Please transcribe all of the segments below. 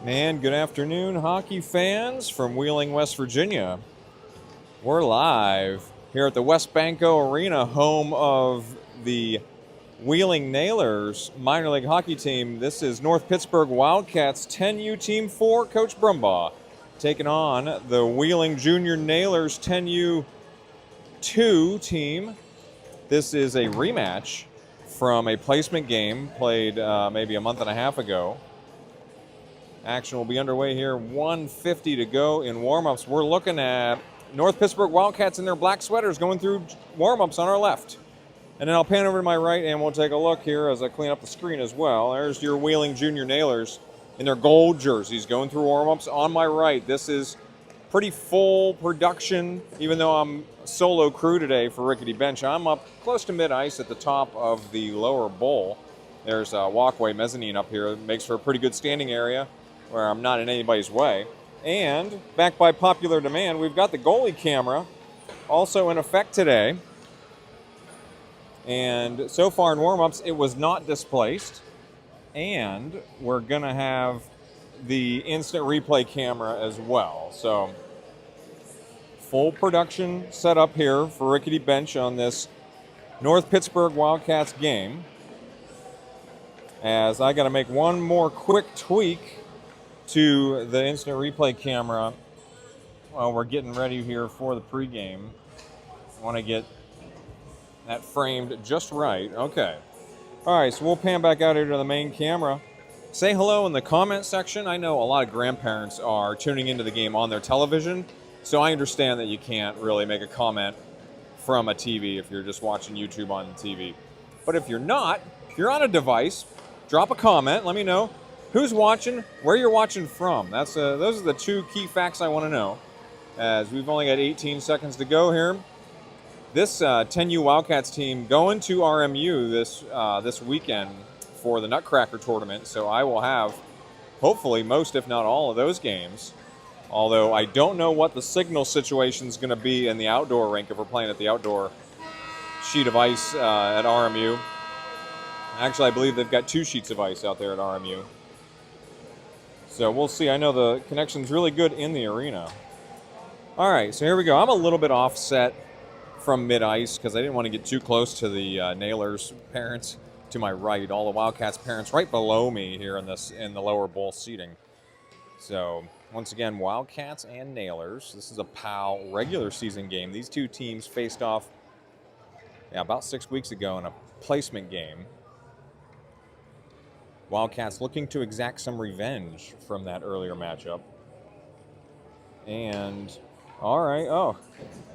And good afternoon, hockey fans from Wheeling, West Virginia. We're live here at the West Banco Arena, home of the Wheeling Nailers minor league hockey team. This is North Pittsburgh Wildcats 10U-4, Coach Brumbaugh, taking on the Wheeling Junior Nailers 10U-2 team. This is a rematch from a placement game played maybe a month and a half ago. Action will be underway here. 1:50 to go in warm-ups. We're looking at North Pittsburgh Wildcats in their black sweaters going through warm-ups on our left. And then I'll pan over to my right and we'll take a look here as I clean up the screen as well. There's your Wheeling Junior Nailers in their gold jerseys going through warm-ups on my right. This is pretty full production, even though I'm solo crew today for Rickety Bench. I'm up close to mid-ice at the top of the lower bowl. There's a walkway mezzanine up here. It makes for a pretty good standing area where I'm not in anybody's way. And back by popular demand, we've got the goalie camera also in effect today. And so far in warm-ups, it was not displaced. And we're going to have the instant replay camera as well. So full production set up here for Rickety Bench on this North Pittsburgh Wildcats game. As I got to make one more quick tweak to the instant replay camera while we're getting ready here for the pregame. I want to get that framed just right. Okay. All right, so we'll pan back out here to the main camera. Say hello in the comment section. I know a lot of grandparents are tuning into the game on their television, so I understand that you can't really make a comment from a TV if you're just watching YouTube on the TV. But if you're not, if you're on a device, drop a comment. Let me know who's watching, where you're watching from. Those are the two key facts I want to know, as we've only got 18 seconds to go here. This 10U Wildcats team going to RMU this weekend for the Nutcracker tournament, so I will have hopefully most, if not all, of those games. Although I don't know what the signal situation is going to be in the outdoor rink if we're playing at the outdoor sheet of ice at RMU. Actually, I believe they've got 2 sheets of ice out there at RMU. So we'll see. I know the connection's really good in the arena. All right, so here we go. I'm a little bit offset from mid-ice because I didn't want to get too close to the Nailers parents to my right. All the Wildcats parents right below me here in the lower bowl seating. So once again, Wildcats and Nailers. This is a PAL regular season game. These two teams faced off about 6 weeks ago in a placement game. Wildcats looking to exact some revenge from that earlier matchup. And, all right, oh.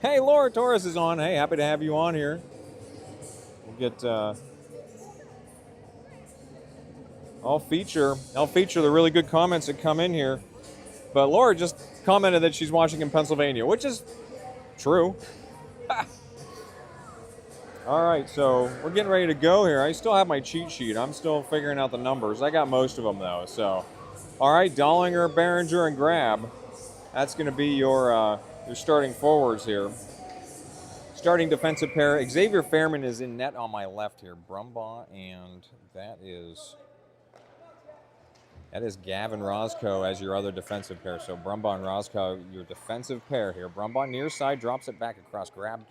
Hey, Laura Torres is on. Hey, happy to have you on here. We'll get, I'll feature the really good comments that come in here. But Laura just commented that she's watching in Pennsylvania, which is true. All right, so we're getting ready to go here. I still have my cheat sheet. I'm still figuring out the numbers. I got most of them, though. So, all right, Dollinger, Behringer, and Grab. That's going to be your starting forwards here. Starting defensive pair. Xavier Fairman is in net on my left here. Brumbaugh, and that is Gavin Roscoe as your other defensive pair. So Brumbaugh and Roscoe, your defensive pair here. Brumbaugh near side, drops it back across. Grab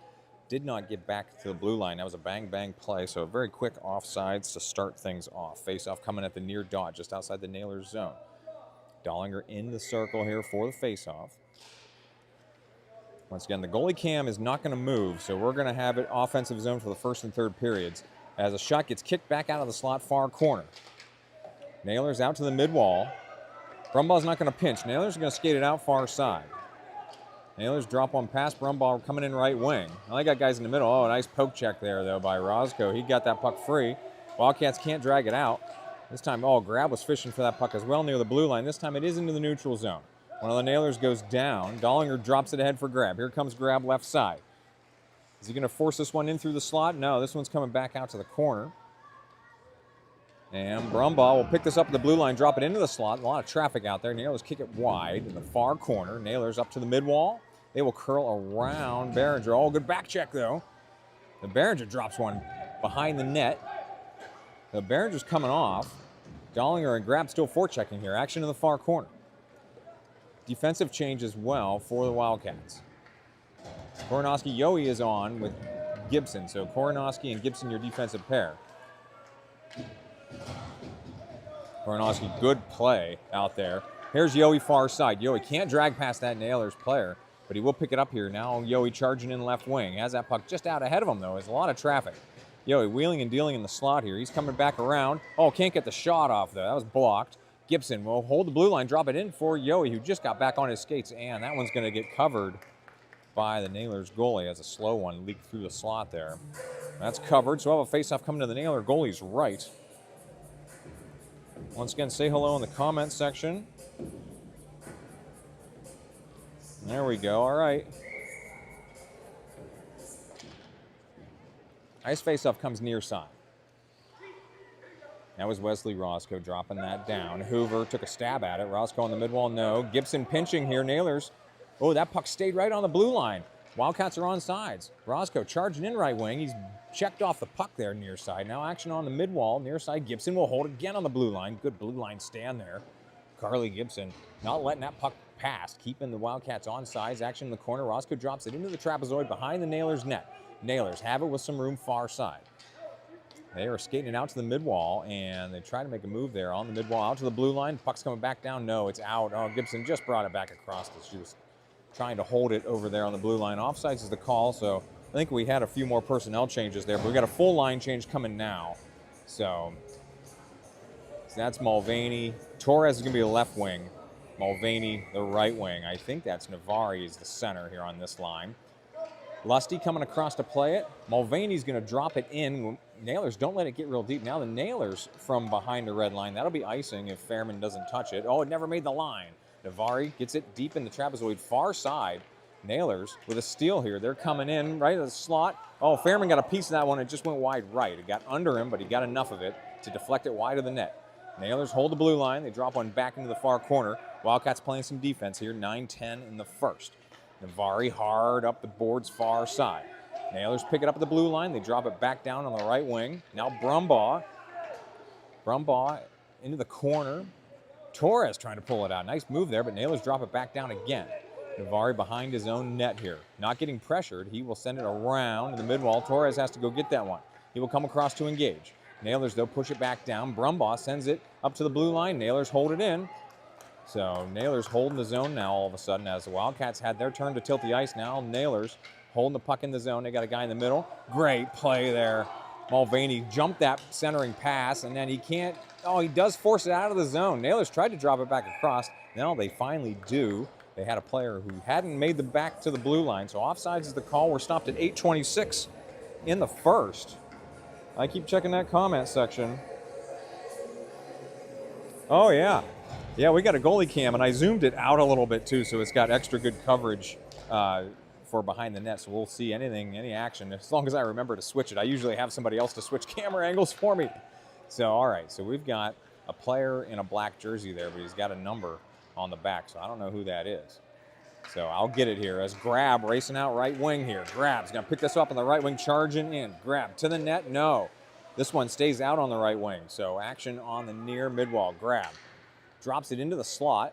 did not get back to the blue line. That was a bang-bang play, so a very quick offsides to start things off. Face-off coming at the near dot, just outside the Nailers zone. Dollinger in the circle here for the face-off. Once again, the goalie cam is not going to move, so we're going to have it offensive zone for the first and third periods as a shot gets kicked back out of the slot far corner. Nailers out to the mid-wall. Brumbaugh's not going to pinch. Nailers are going to skate it out far side. Nailers drop one past Brumbaugh coming in right wing. Well, they got guys in the middle. Oh, a nice poke check there, though, by Roscoe. He got that puck free. Wildcats can't drag it out. This time, Grab was fishing for that puck as well near the blue line. This time it is into the neutral zone. One of the Nailers goes down. Dollinger drops it ahead for Grab. Here comes Grab left side. Is he going to force this one in through the slot? No, this one's coming back out to the corner. And Brumbaugh will pick this up at the blue line, drop it into the slot. A lot of traffic out there. Nailers kick it wide in the far corner. Nailers up to the mid-wall. They will curl around Behringer. Oh, good back check, though. The Behringer drops one behind the net. The Behringer's coming off. Dollinger and Grab still forechecking here. Action in the far corner. Defensive change as well for the Wildcats. Koronowski, Yohe is on with Gibson. So Koronowski and Gibson, your defensive pair. Koronowski, good play out there. Here's Yohe far side. Yohe can't drag past that Nailers player, but he will pick it up here. Now Yohe charging in left wing. Has that puck just out ahead of him, though. There's a lot of traffic. Yohe wheeling and dealing in the slot here. He's coming back around. Oh, can't get the shot off, though. That was blocked. Gibson will hold the blue line, drop it in for Yohe, who just got back on his skates, and that one's going to get covered by the Nailers goalie as a slow one leaked through the slot there. That's covered, so we'll have a face-off coming to the Nailer goalie's right. Once again, say hello in the comments section. There we go, all right. Ice face-off comes near side. That was Wesley Roscoe dropping that down. Hoover took a stab at it. Roscoe on the midwall, no. Gibson pinching here, Nailers. Oh, that puck stayed right on the blue line. Wildcats are on sides. Roscoe charging in right wing. He's checked off the puck there near side. Now action on the midwall, near side. Gibson will hold again on the blue line. Good blue line stand there. Carly Gibson not letting that puck pass, keeping the Wildcats on sides. Action in the corner. Roscoe drops it into the trapezoid behind the Nailers net. Nailers have it with some room far side. They are skating it out to the midwall, and they try to make a move there on the midwall out to the blue line. Puck's coming back down. No, it's out. Oh, Gibson just brought it back across. She was trying to hold it over there on the blue line. Offsides is the call, so I think we had a few more personnel changes there, but we got a full line change coming now. So that's Mulvaney. Torres is going to be a left wing. Mulvaney, the right wing. I think that's Navari is the center here on this line. Lusty coming across to play it. Mulvaney's going to drop it in. Nailers don't let it get real deep. Now the Nailers from behind the red line. That'll be icing if Fairman doesn't touch it. Oh, it never made the line. Navari gets it deep in the trapezoid far side. Nailers with a steal here. They're coming in right at the slot. Oh, Fairman got a piece of that one. It just went wide right. It got under him, but he got enough of it to deflect it wide of the net. Nailers hold the blue line. They drop one back into the far corner. Wildcats playing some defense here. 9-10 in the first. Navari hard up the board's far side. Nailers pick it up at the blue line. They drop it back down on the right wing. Now Brumbaugh. Brumbaugh into the corner. Torres trying to pull it out. Nice move there, but Nailers drop it back down again. Navari behind his own net here. Not getting pressured. He will send it around the midwall. Torres has to go get that one. He will come across to engage. Nailers, they'll push it back down. Brumbaugh sends it up to the blue line. Nailers hold it in. So Nailers holding the zone now all of a sudden as the Wildcats had their turn to tilt the ice. Now Nailers holding the puck in the zone. They got a guy in the middle. Great play there. Mulvaney jumped that centering pass, and then he can't. Oh, he does force it out of the zone. Nailers tried to drop it back across. Now they finally do. They had a player who hadn't made the back to the blue line. So offsides is the call. We're stopped at 8:26 in the first. I keep checking that comment section. Oh, yeah. Yeah, we got a goalie cam, and I zoomed it out a little bit, too, so it's got extra good coverage for behind the net, so we'll see anything, any action, as long as I remember to switch it. I usually have somebody else to switch camera angles for me. So, all right, so we've got a player in a black jersey there, but he's got a number on the back, so I don't know who that is. So I'll get it here as Grab racing out right wing here. Grab's going to pick this up on the right wing, charging in. Grab to the net, no. This one stays out on the right wing, so action on the near midwall. Grab drops it into the slot.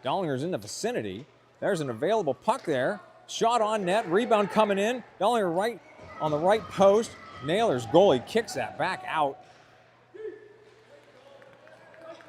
Dollinger's in the vicinity. There's an available puck there. Shot on net, rebound coming in. Dollinger right on the right post. Nailers goalie kicks that back out.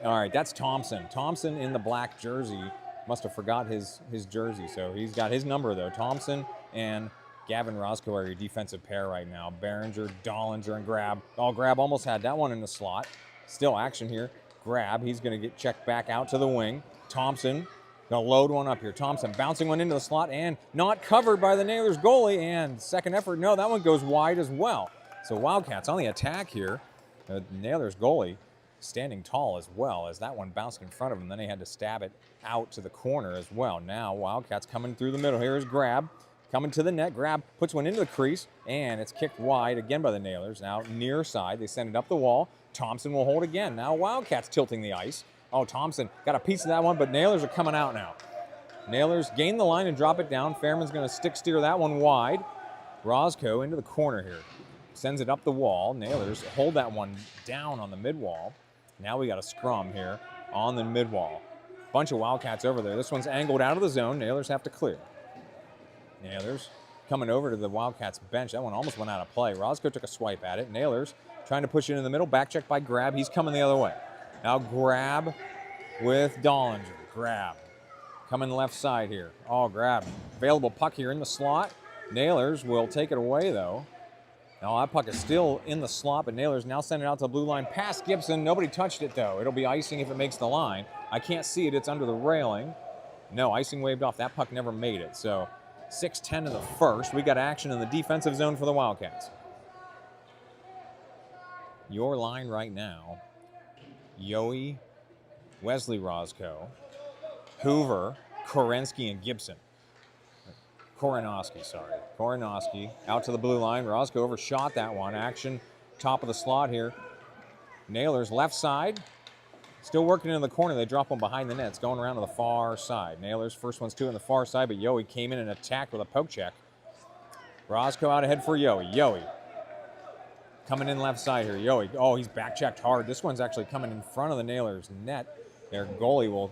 All right, that's Thompson. Thompson in the black jersey. Must have forgot his jersey, so he's got his number, though. Thompson and Gavin Roscoe are your defensive pair right now. Behringer, Dollinger, and Grab. Oh, Grab almost had that one in the slot. Still action here. Grab, he's going to get checked back out to the wing. Thompson going to load one up here. Thompson bouncing one into the slot and not covered by the Nailers goalie. And second effort, no, that one goes wide as well. So Wildcats on the attack here. The Nailers goalie standing tall as well as that one bounced in front of him. Then they had to stab it out to the corner as well. Now Wildcats coming through the middle. Here is Grab coming to the net. Grab puts one into the crease, and it's kicked wide again by the Nailers. Now near side, they send it up the wall. Thompson will hold again. Now Wildcats tilting the ice. Oh, Thompson got a piece of that one, but Nailers are coming out now. Nailers gain the line and drop it down. Fairman's going to stick steer that one wide. Roscoe into the corner here. Sends it up the wall. Nailers hold that one down on the midwall. Now we got a scrum here on the mid-wall. Bunch of Wildcats over there. This one's angled out of the zone. Nailers have to clear. Nailers coming over to the Wildcats bench. That one almost went out of play. Roscoe took a swipe at it. Nailers trying to push it in the middle. Back check by Grab. He's coming the other way. Now Grab with Dollinger. Grab. Coming left side here. Oh, Grab. Available puck here in the slot. Nailers will take it away, though. Now that puck is still in the slot, but Nailers now send it out to the blue line. Past Gibson. Nobody touched it, though. It'll be icing if it makes the line. I can't see it. It's under the railing. No, icing waved off. That puck never made it. So 6-10 in the first. We got action in the defensive zone for the Wildcats. Your line right now, Yohe, Wesley Roscoe, Hoover, Korensky, and Gibson. Koronowski, sorry. Koronowski out to the blue line. Roscoe overshot that one. Action top of the slot here. Nailers left side. Still working in the corner. They drop one behind the net. It's going around to the far side. Nailers, first one's two on the far side, but Yohe came in and attacked with a poke check. Roscoe out ahead for Yohe. Yohe coming in left side here. Yohe, oh, he's back checked hard. This one's actually coming in front of the Nailers net. Their goalie will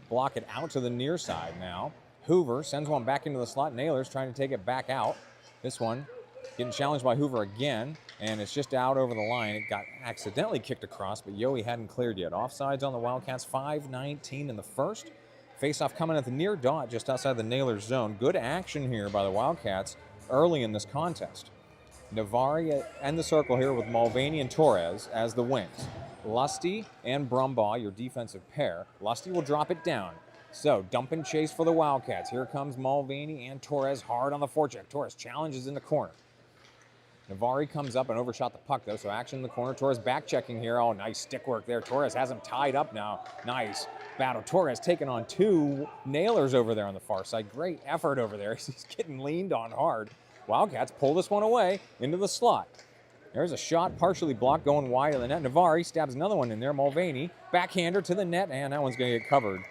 block it out to the near side now. Hoover sends one back into the slot. Nailers trying to take it back out. This one getting challenged by Hoover again, and it's just out over the line. It got accidentally kicked across, but Yohe hadn't cleared yet. Offsides on the Wildcats, 5:19 in the first. Faceoff coming at the near dot just outside the Nailers zone. Good action here by the Wildcats early in this contest. Navari and the circle here with Mulvaney and Torres as the wings. Lusty and Brumbaugh, your defensive pair. Lusty will drop it down. So, dump and chase for the Wildcats. Here comes Mulvaney and Torres hard on the forecheck. Torres challenges in the corner. Navari comes up and overshot the puck, though, so action in the corner. Torres back checking here. Oh, nice stick work there. Torres has him tied up now. Nice battle. Torres taking on two Nailers over there on the far side. Great effort over there. He's getting leaned on hard. Wildcats pull this one away into the slot. There's a shot partially blocked going wide of the net. Navari stabs another one in there. Mulvaney, backhander to the net, and that one's going to get covered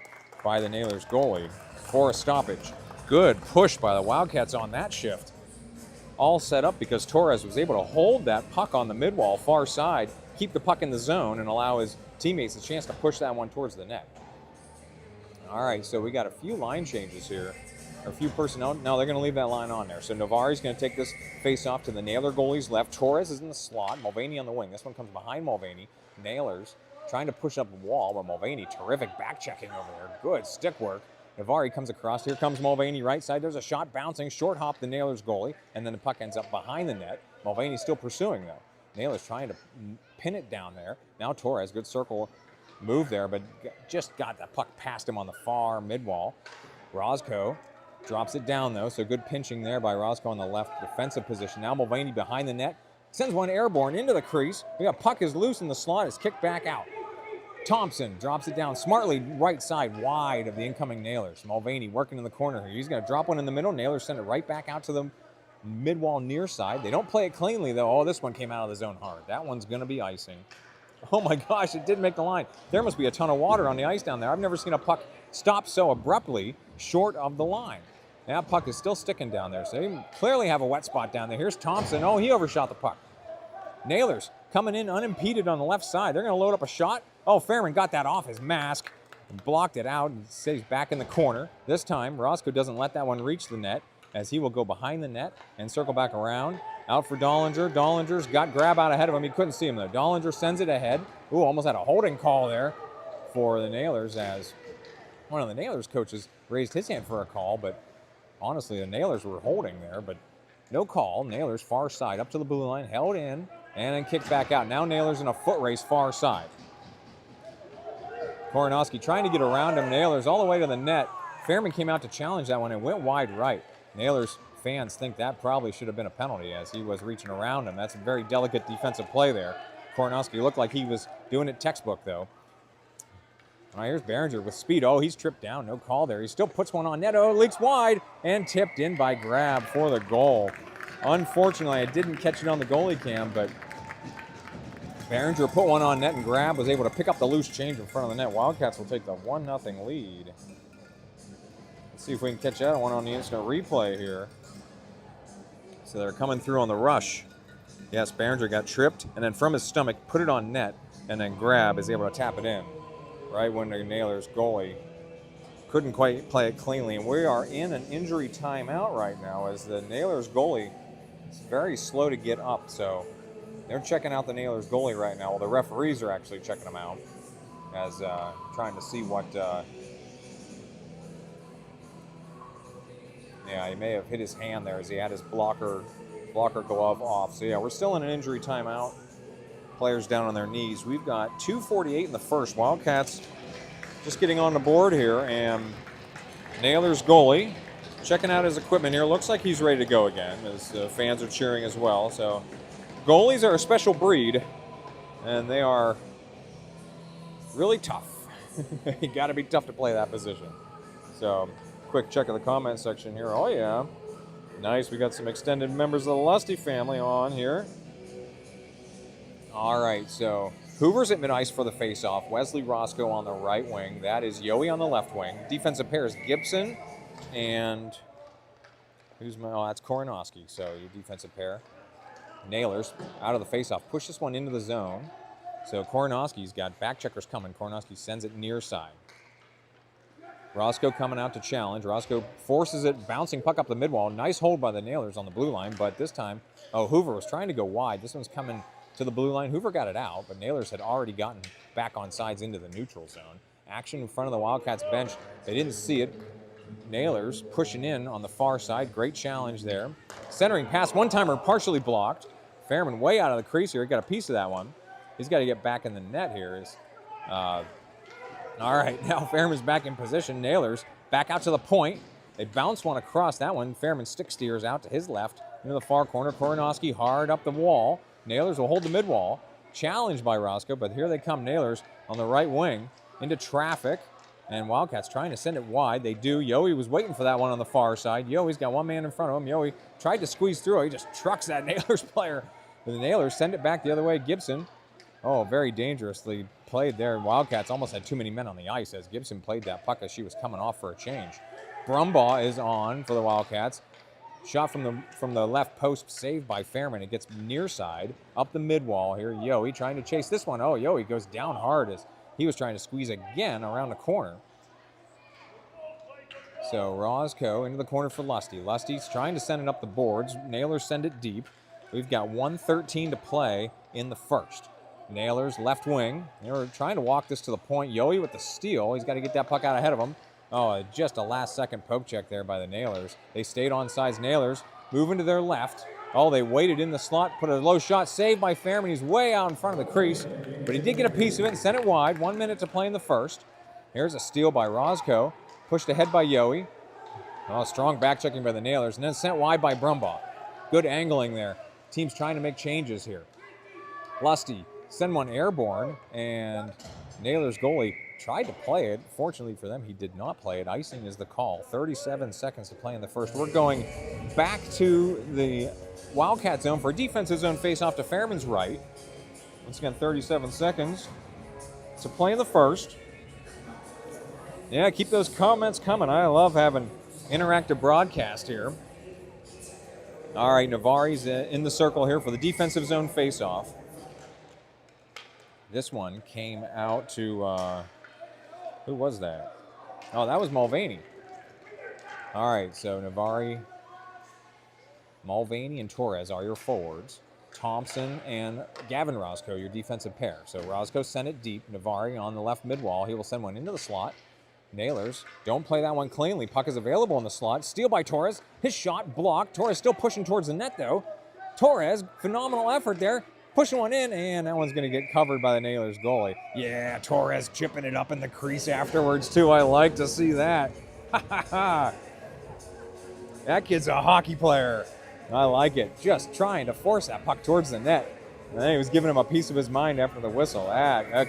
by the Nailers goalie for a stoppage. Good push by the Wildcats on that shift. All set up because Torres was able to hold that puck on the midwall far side, keep the puck in the zone, and allow his teammates a chance to push that one towards the net. All right, so we got a few line changes here. A few personnel. No, they're going to leave that line on there. So Navari's going to take this face-off to the Nailer goalie's left. Torres is in the slot. Mulvaney on the wing. This one comes behind Mulvaney. Nailers trying to push up the wall, but Mulvaney, terrific back-checking over there. Good stick work. Navari comes across. Here comes Mulvaney right side. There's a shot bouncing. Short hop the Nailers goalie, and then the puck ends up behind the net. Mulvaney's still pursuing, though. Nailers trying to pin it down there. Now Torres, good circle move there, but just got that puck past him on the far mid-wall. Roscoe drops it down, though, so good pinching there by Roscoe on the left defensive position. Now Mulvaney behind the net. Sends one airborne into the crease. We got puck is loose in the slot. It's kicked back out. Thompson drops it down smartly right side wide of the incoming Nailers. Mulvaney working in the corner here. He's going to drop one in the middle. Nailers send it right back out to the mid-wall near side. They don't play it cleanly, though. Oh, this one came out of the zone hard. That one's going to be icing. Oh, my gosh, it did make the line. There must be a ton of water on the ice down there. I've never seen a puck stop so abruptly short of the line. That puck is still sticking down there, so they clearly have a wet spot down there. Here's Thompson. Oh, he overshot the puck. Nailers coming in unimpeded on the left side. They're going to load up a shot. Oh, Fairman got that off his mask and blocked it out and stays back in the corner. This time, Roscoe doesn't let that one reach the net as he will go behind the net and circle back around. Out for Dollinger. Dollinger's got Grab out ahead of him. He couldn't see him, though. Dollinger sends it ahead. Ooh, almost had a holding call there for the Nailers as one of the Nailers coaches raised his hand for a call, but honestly, the Nailers were holding there, but no call. Nailers far side up to the blue line, held in, and then kicked back out. Now Nailers in a foot race far side. Koronowski trying to get around him. Nailers all the way to the net. Fairman came out to challenge that one and went wide right. Nailers fans think that probably should have been a penalty as he was reaching around him. That's a very delicate defensive play there. Koronowski looked like he was doing it textbook, though. All right, here's Behringer with speed. Oh, he's tripped down. No call there. He still puts one on net. Oh, leaks wide and tipped in by Grab for the goal. Unfortunately, I didn't catch it on the goalie cam, but Behringer put one on net and Grab was able to pick up the loose change in front of the net. Wildcats will take the 1-0 lead. Let's see if we can catch that one on the instant replay here. So they're coming through on the rush. Yes, Behringer got tripped and then from his stomach put it on net. and then Grab is able to tap it in right when the Nailers goalie couldn't quite play it cleanly. And we are in an injury timeout right now as the Nailers goalie is very slow to get up. So they're checking out the Nailers goalie right now. Well, the referees are actually checking him out as trying to see what. Yeah, he may have hit his hand there as he had his blocker glove off. So yeah, we're still in an injury timeout. Players down on their knees. We've got 2:48 in the first. Wildcats just getting on the board here, and Nailers goalie checking out his equipment here. Looks like he's ready to go again as fans are cheering as well. So goalies are a special breed, and they are really tough. You got to be tough to play that position. So quick check of the comment section here. Oh yeah, nice. We got some extended members of the Lusty family on here. All right, so Hoover's at mid-ice for the face-off. Wesley Roscoe on the right wing. That is Yowie on the left wing. Defensive pair is Gibson and that's Koronowski. So your defensive pair. Nailers out of the face-off. Push this one into the zone. So Koronowski's got back checkers coming. Koronowski sends it near side. Roscoe coming out to challenge. Roscoe forces it, bouncing puck up the midwall. Nice hold by the Nailers on the blue line, but this time, Hoover was trying to go wide. This one's coming to the blue line. Hoover got it out, but Nailers had already gotten back on sides into the neutral zone. Action in front of the Wildcats bench. They didn't see it. Nailers pushing in on the far side. Great challenge there. Centering pass, one-timer partially blocked. Fairman way out of the crease here. He got a piece of that one. He's got to get back in the net here. All right, now Fairman's back in position. Nailers back out to the point. They bounce one across that one. Fairman stick steers out to his left into the far corner. Koronowski hard up the wall. Nailers will hold the mid-wall. Challenged by Roscoe, but here they come. Nailers on the right wing into traffic. And Wildcats trying to send it wide. They do. Yowie was waiting for that one on the far side. Yowie's got one man in front of him. Yowie tried to squeeze through. He just trucks that Nailers player. But the Nailers send it back the other way. Gibson. Oh, very dangerously played there. Wildcats almost had too many men on the ice as Gibson played that puck as she was coming off for a change. Brumbaugh is on for the Wildcats. Shot from the left post, saved by Fairman. It gets near side, up the mid-wall here. Yowie trying to chase this one. Oh, Yowie goes down hard as he was trying to squeeze again around the corner. So Roscoe into the corner for Lusty. Lusty's trying to send it up the boards. Nailers send it deep. We've got 1:13 to play in the first. Nailers left wing. They were trying to walk this to the point. Yowie with the steal. He's got to get that puck out ahead of him. Oh, just a last-second poke check there by the Nailers. They stayed on sides. Nailers moving to their left. Oh, they waited in the slot, put a low shot, saved by Fairman. He's way out in front of the crease, but he did get a piece of it and sent it wide. 1 minute to play in the first. Here's a steal by Roscoe. Pushed ahead by Yowie. Oh, strong back-checking by the Nailers, and then sent wide by Brumbaugh. Good angling there. Team's trying to make changes here. Lusty send one airborne, and Nailers goalie tried to play it. Fortunately for them, he did not play it. Icing is the call. 37 seconds to play in the first. We're going back to the Wildcat zone for a defensive zone face-off to Fairman's right. Once again, 37 seconds to play in the first. Yeah, keep those comments coming. I love having interactive broadcast here. All right, Navari's in the circle here for the defensive zone face-off. This one came out to, who was that? Oh, that was Mulvaney. All right, so Navari, Mulvaney, and Torres are your forwards. Thompson and Gavin Roscoe, your defensive pair. So Roscoe sent it deep. Navari on the left mid-wall. He will send one into the slot. Nailers don't play that one cleanly. Puck is available in the slot. Steal by Torres. His shot blocked. Torres still pushing towards the net, though. Torres, phenomenal effort there. Pushing one in, and that one's going to get covered by the Nailers goalie. Yeah, Torres chipping it up in the crease afterwards, too. I like to see that. That kid's a hockey player. I like it. Just trying to force that puck towards the net. And then he was giving him a piece of his mind after the whistle.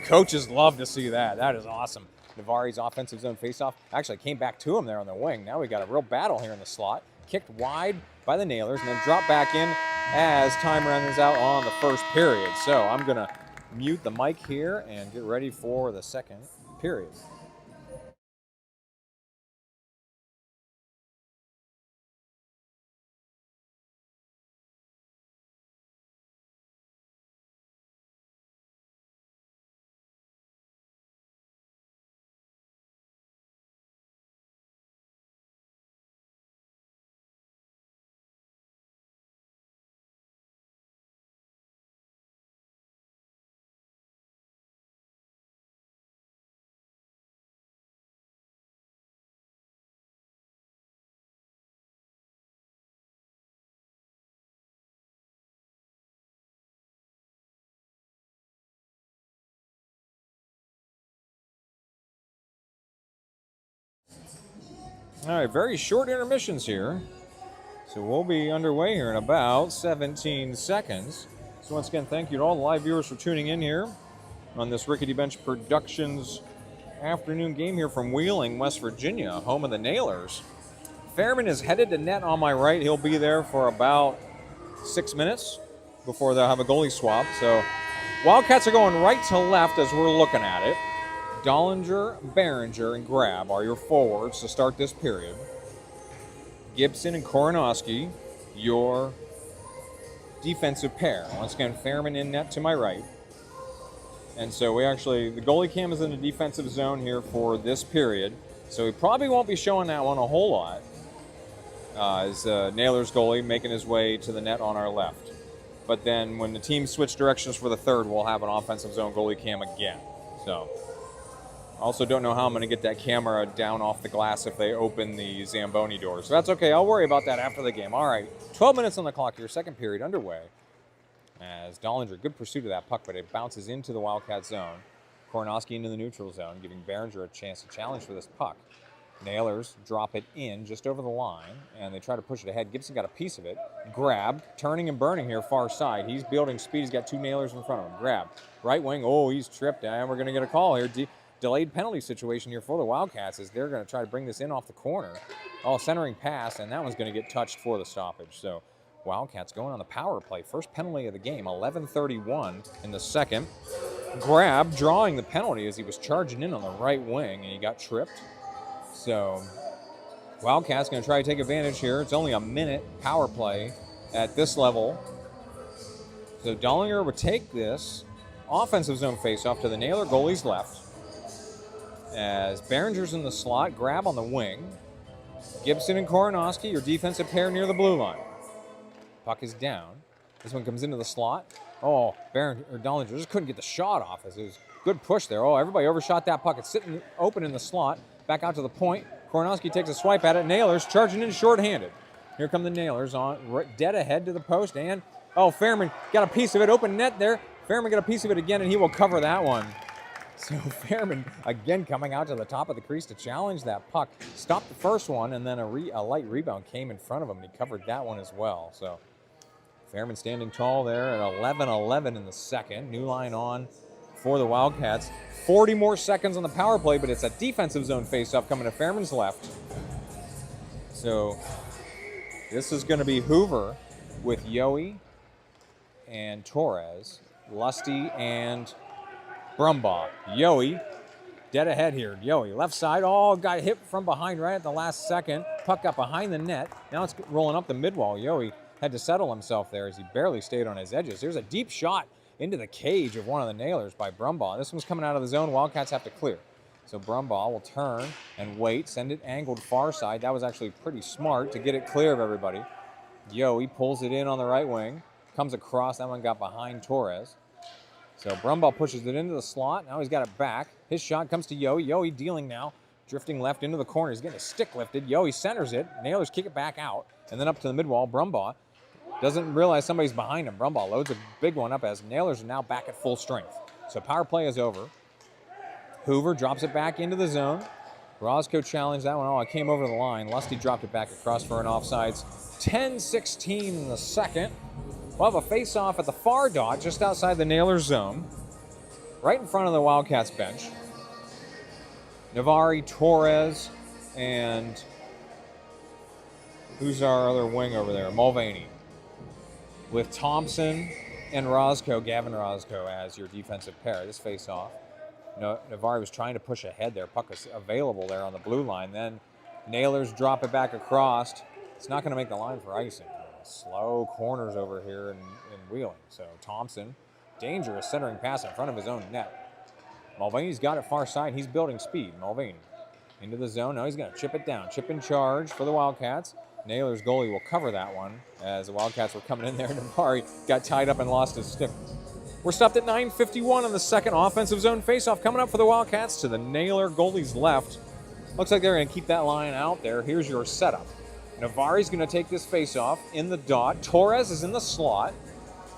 Coaches love to see that. That is awesome. Navari's offensive zone faceoff actually came back to him there on the wing. Now we got a real battle here in the slot. Kicked wide by the Nailers and then dropped back in as time runs out on the first period. So I'm going to mute the mic here and get ready for the second period. All right, very short intermissions here. So we'll be underway here in about 17 seconds. So once again, thank you to all the live viewers for tuning in here on this Rickety Bench Productions afternoon game here from Wheeling, West Virginia, home of the Nailers. Fairman is headed to net on my right. He'll be there for about 6 minutes before they'll have a goalie swap. So Wildcats are going right to left as we're looking at it. Dollinger, Behringer, and Grab are your forwards to start this period. Gibson and Koronowski, your defensive pair. Once again, Fairman in net to my right. And so the goalie cam is in the defensive zone here for this period. So we probably won't be showing that one a whole lot. As Nailers goalie making his way to the net on our left. But then when the team switch directions for the third, we'll have an offensive zone goalie cam again. So I also don't know how I'm going to get that camera down off the glass if they open the Zamboni door. So that's okay. I'll worry about that after the game. All right, 12 minutes on the clock here, second period underway. As Dollinger, good pursuit of that puck, but it bounces into the Wildcat zone. Koronowski into the neutral zone, giving Behringer a chance to challenge for this puck. Nailers drop it in just over the line, and they try to push it ahead. Gibson got a piece of it. Grabbed, turning and burning here far side. He's building speed. He's got two Nailers in front of him. Grab. Right wing. Oh, he's tripped, and we're going to get a call here. Delayed penalty situation here for the Wildcats as they're going to try to bring this in off the corner. Oh, centering pass, and that one's going to get touched for the stoppage. So Wildcats going on the power play. First penalty of the game, 11:31 in the second. Grab drawing the penalty as he was charging in on the right wing, and he got tripped. So Wildcats going to try to take advantage here. It's only a minute power play at this level. So Dollinger would take this offensive zone faceoff to the Nailer goalie's left. As Behringer's in the slot, Grab on the wing. Gibson and Koronowski, your defensive pair near the blue line. Puck is down. This one comes into the slot. Oh, Dollinger just couldn't get the shot off as it was a good push there. Oh, everybody overshot that puck. It's sitting open in the slot. Back out to the point. Koronowski takes a swipe at it. Nailers charging in shorthanded. Here come the Nailers on dead ahead to the post. And, Fairman got a piece of it. Open net there. Fairman got a piece of it again, and he will cover that one. So Fairman again coming out to the top of the crease to challenge that puck. Stopped the first one, and then a light rebound came in front of him, and he covered that one as well. So Fairman standing tall there at 11:11 in the second. New line on for the Wildcats. 40 more seconds on the power play, but it's a defensive zone faceoff coming to Fairman's left. So this is going to be Hoover with Yohe and Torres, Lusty and Brumbaugh. Yohe dead ahead here. Yohe left side. Oh, got hit from behind right at the last second. Puck got behind the net. Now it's rolling up the midwall. Yohe had to settle himself there as he barely stayed on his edges. There's a deep shot into the cage of one of the Nailers by Brumbaugh. This one's coming out of the zone. Wildcats have to clear. So Brumbaugh will turn and wait, send it angled far side. That was actually pretty smart to get it clear of everybody. Yohe pulls it in on the right wing. Comes across. That one got behind Torres. So Brumbaugh pushes it into the slot. Now he's got it back. His shot comes to Yohe. Yohe dealing now. Drifting left into the corner. He's getting his stick lifted. Yohe centers it. Nailers kick it back out. And then up to the midwall. Brumbaugh doesn't realize somebody's behind him. Brumbaugh loads a big one up as Nailers are now back at full strength. So power play is over. Hoover drops it back into the zone. Roscoe challenged that one. Oh, it came over the line. Lusty dropped it back across for an offsides. 10:16 in the second. We'll have a face-off at the far dot just outside the Nailers zone. Right in front of the Wildcats bench. Navari, Torres, and who's our other wing over there? Mulvaney. With Thompson and Roscoe, Gavin Roscoe, as your defensive pair. This face-off. Navari was trying to push ahead there. Puck was available there on the blue line. Then Nailers drop it back across. It's not going to make the line for icing. Slow corners over here in Wheeling. So Thompson, dangerous centering pass in front of his own net. Mulvaney's got it far side. He's building speed. Mulvaney into the zone. Now he's going to chip it down. Chip in charge for the Wildcats. Nailers goalie will cover that one as the Wildcats were coming in there. Navari got tied up and lost his stick. We're stopped at 9:51 on the second offensive zone faceoff coming up for the Wildcats to the Nailer goalie's left. Looks like they're going to keep that line out there. Here's your setup. Navari's going to take this faceoff in the dot. Torres is in the slot.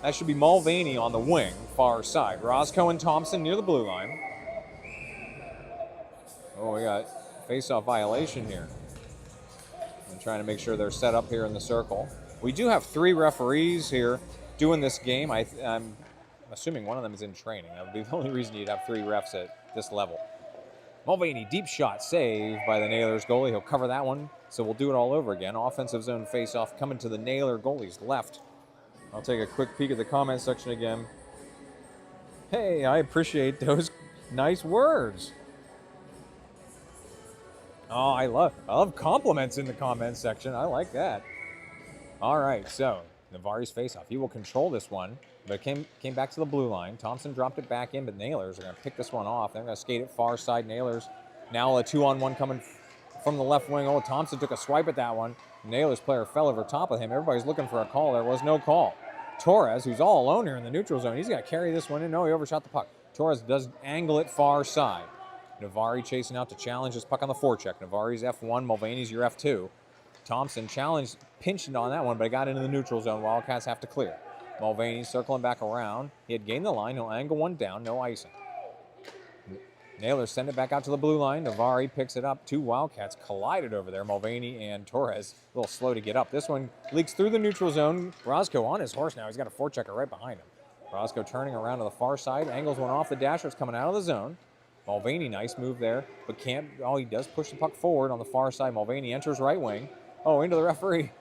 That should be Mulvaney on the wing, far side. Roscoe and Thompson near the blue line. Oh, we got faceoff violation here. trying to make sure they're set up here in the circle. We do have 3 referees here doing this game. I'm assuming one of them is in training. That would be the only reason you'd have 3 refs at this level. Mulvaney, deep shot, saved by the Nailers goalie. He'll cover that one, so we'll do it all over again. Offensive zone face-off coming to the Nailer goalie's left. I'll take a quick peek at the comment section again. Hey, I appreciate those nice words. Oh, I love compliments in the comment section. I like that. All right, so Navari's face-off. He will control this one, but it came back to the blue line. Thompson dropped it back in, but Nailers are going to pick this one off. They're going to skate it far side. Nailers now a 2-on-1 coming from the left wing. Oh, Thompson took a swipe at that one. Nailers player fell over top of him. Everybody's looking for a call. There was no call. Torres, who's all alone here in the neutral zone, he's got to carry this one in. No, he overshot the puck. Torres does angle it far side. Navari chasing out to challenge this puck on the forecheck. Navari's F1, Mulvaney's your F2. Thompson challenged, pinched on that one, but it got into the neutral zone. Wildcats have to clear. Mulvaney circling back around. He had gained the line. He'll angle one down. No icing. Nailers send it back out to the blue line. Navari picks it up. 2 Wildcats collided over there. Mulvaney and Torres a little slow to get up. This one leaks through the neutral zone. Roscoe on his horse now. He's got a forechecker right behind him. Roscoe turning around to the far side. Angles one off the dasher. It's coming out of the zone. Mulvaney, nice move there, but can't. Oh, he does push the puck forward on the far side. Mulvaney enters right wing. Oh, into the referee.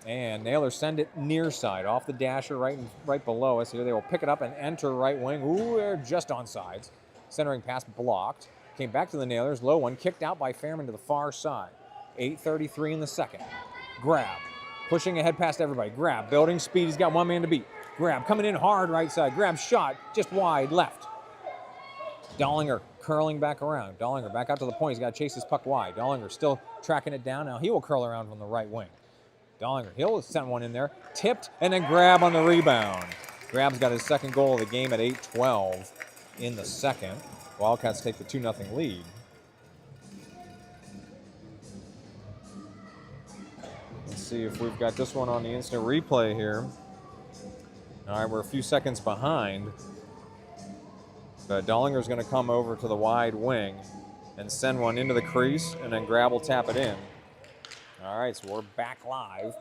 And Nailers send it near side off the dasher right below us. Here they will pick it up and enter right wing. Ooh, they're just on sides. Centering pass blocked. Came back to the Nailers. Low one kicked out by Fairman to the far side. 8:33 in the second. Grab. Pushing ahead past everybody. Grab. Building speed. He's got one man to beat. Grab. Coming in hard right side. Grab shot. Just wide left. Dollinger curling back around. Dollinger back out to the point. He's got to chase this puck wide. Dollinger still tracking it down. Now he will curl around from the right wing. Dollinger, he'll send one in there. Tipped and then Grab on the rebound. Grab's got his second goal of the game at 8:12 in the second. Wildcats take the 2-0 lead. Let's see if we've got this one on the instant replay here. All right, we're a few seconds behind. But Dollinger's going to come over to the wide wing and send one into the crease, and then Grab will tap it in. All right, so we're back live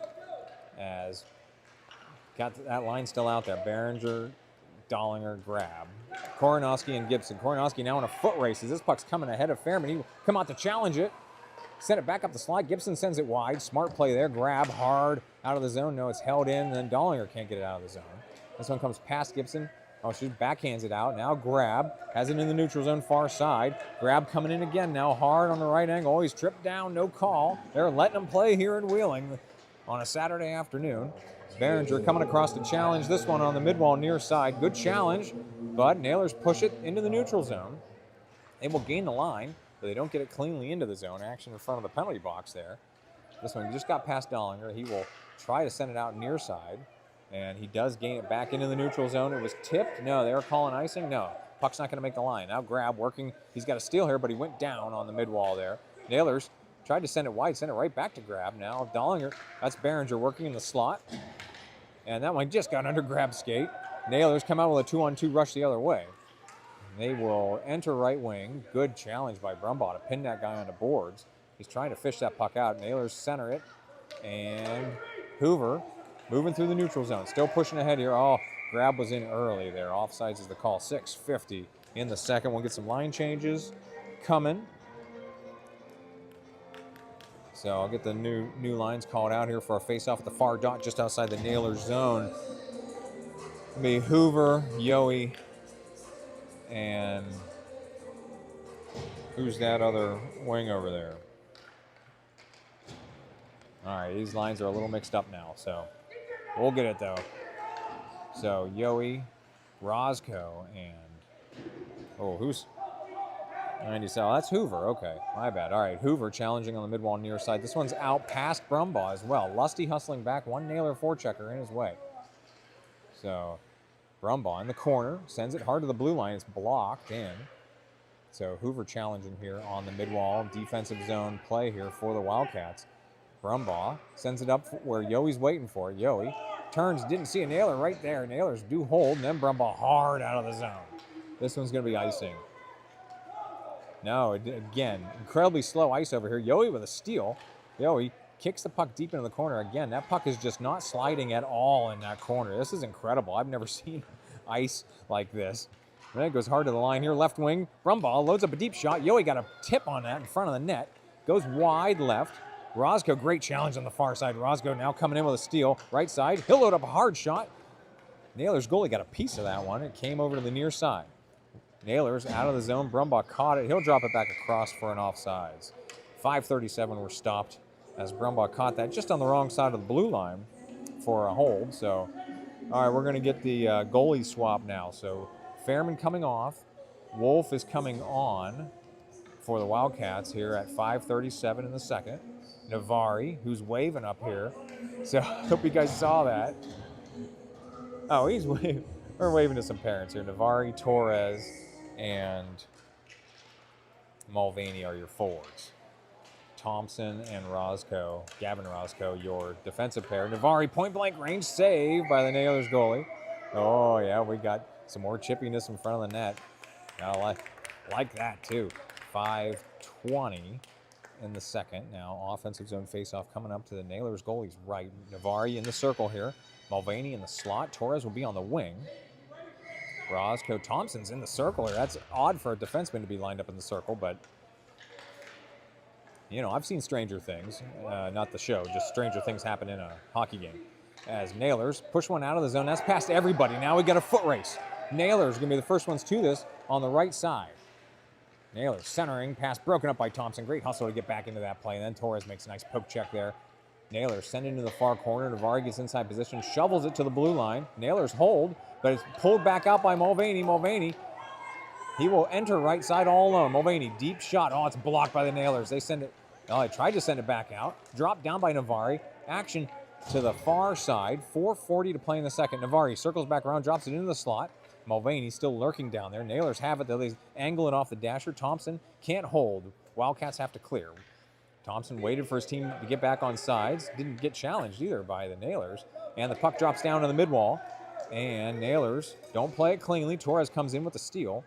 as got that line still out there. Behringer, Dollinger, Grab. Koronowski and Gibson. Koronowski now in a foot race as this puck's coming ahead of Fairman. He will come out to challenge it. Send it back up the slide. Gibson sends it wide. Smart play there. Grab hard out of the zone. No, it's held in, and then Dollinger can't get it out of the zone. This one comes past Gibson. Oh, she backhands it out. Now Grab has it in the neutral zone far side. Grab coming in again now hard on the right angle. Oh, he's tripped down, no call. They're letting him play here in Wheeling on a Saturday afternoon. Behringer coming across to challenge this one on the mid-wall near side. Good challenge, but Nailers push it into the neutral zone. They will gain the line, but they don't get it cleanly into the zone. Action in front of the penalty box there. This one just got past Dollinger. He will try to send it out near side. And he does gain it back into the neutral zone. It was tipped. No, they were calling icing. No, puck's not going to make the line. Now Grab working. He's got a steal here, but he went down on the mid-wall there. Nailers tried to send it wide, sent it right back to Grab. Now Dollinger, that's Behringer working in the slot. And that one just got under Grab's skate. Nailers come out with a 2-on-2 rush the other way. They will enter right wing. Good challenge by Brumbaugh to pin that guy onto boards. He's trying to fish that puck out. Nailers center it. And Hoover moving through the neutral zone. Still pushing ahead here. Oh, Grab was in early there. Offsides is the call. 6:50 in the second. We'll get some line changes coming. So I'll get the new lines called out here for a face-off at the far dot just outside the Nailers zone. It'll be Hoover, Yowie, and who's that other wing over there? All right, these lines are a little mixed up now, so we'll get it though. So Yowie, Roscoe, and who's 97? That's Hoover. Okay, my bad. All right, Hoover challenging on the mid-wall near side. This one's out past Brumbaugh as well. Lusty hustling back. One Nailer forechecker in his way. So Brumbaugh in the corner sends it hard to the blue line. It's blocked in. So Hoover challenging here on the mid-wall defensive zone play here for the Wildcats. Brumbaugh sends it up where Yowie's waiting for it. Yowie turns, didn't see a Nailer right there. Nailers do hold, and then Brumbaugh hard out of the zone. This one's going to be icing. No, again, incredibly slow ice over here. Yowie with a steal. Yowie kicks the puck deep into the corner. Again, that puck is just not sliding at all in that corner. This is incredible. I've never seen ice like this. And it goes hard to the line here. Left wing, Brumbaugh loads up a deep shot. Yoey got a tip on that in front of the net. Goes wide left. Roscoe, great challenge on the far side. Roscoe now coming in with a steal. Right side, he'll load up a hard shot. Naylor's goalie got a piece of that one. It came over to the near side. Naylor's out of the zone. Brumbaugh caught it. He'll drop it back across for an offsides. 5:37 were stopped as Brumbaugh caught that just on the wrong side of the blue line for a hold. So, all right, we're going to get the goalie swap now. So, Fairman coming off. Wolf is coming on for the Wildcats here at 5:37 in the second. Navari, who's waving up here. So, I hope you guys saw that. Oh, he's waving. We're waving to some parents here. Navari, Torres, and Mulvaney are your forwards. Thompson and Roscoe, Gavin Roscoe, your defensive pair. Navari, point-blank range, save by the Nailers goalie. Oh, yeah, we got some more chippiness in front of the net. I like that, too. 5:20 in the second. Now, offensive zone faceoff coming up to the Nailers goalie's right. Navari in the circle here. Mulvaney in the slot. Torres will be on the wing. Roscoe, Thompson's in the circle here. That's odd for a defenseman to be lined up in the circle, but you know, I've seen stranger things. Not the show, just stranger things happen in a hockey game. As Nailers push one out of the zone. That's past everybody. Now we got a foot race. Nailers going to be the first ones to this on the right side. Nailers centering, pass broken up by Thompson. Great hustle to get back into that play. And then Torres makes a nice poke check there. Nailers send into the far corner. Navari gets inside position, shovels it to the blue line. Nailers hold, but it's pulled back out by Mulvaney. Mulvaney, he will enter right side all alone. Mulvaney, deep shot. Oh, it's blocked by the Nailers. They send it. Oh, they tried to send it back out. Dropped down by Navari. Action to the far side. 4:40 to play in the second. Navari circles back around, drops it into the slot. Mulvaney still lurking down there. Nailers have it, though. They angle it off the dasher. Thompson can't hold. Wildcats have to clear. Thompson waited for his team to get back on sides. Didn't get challenged either by the Nailers. And the puck drops down to the midwall. And Nailers don't play it cleanly. Torres comes in with the steal.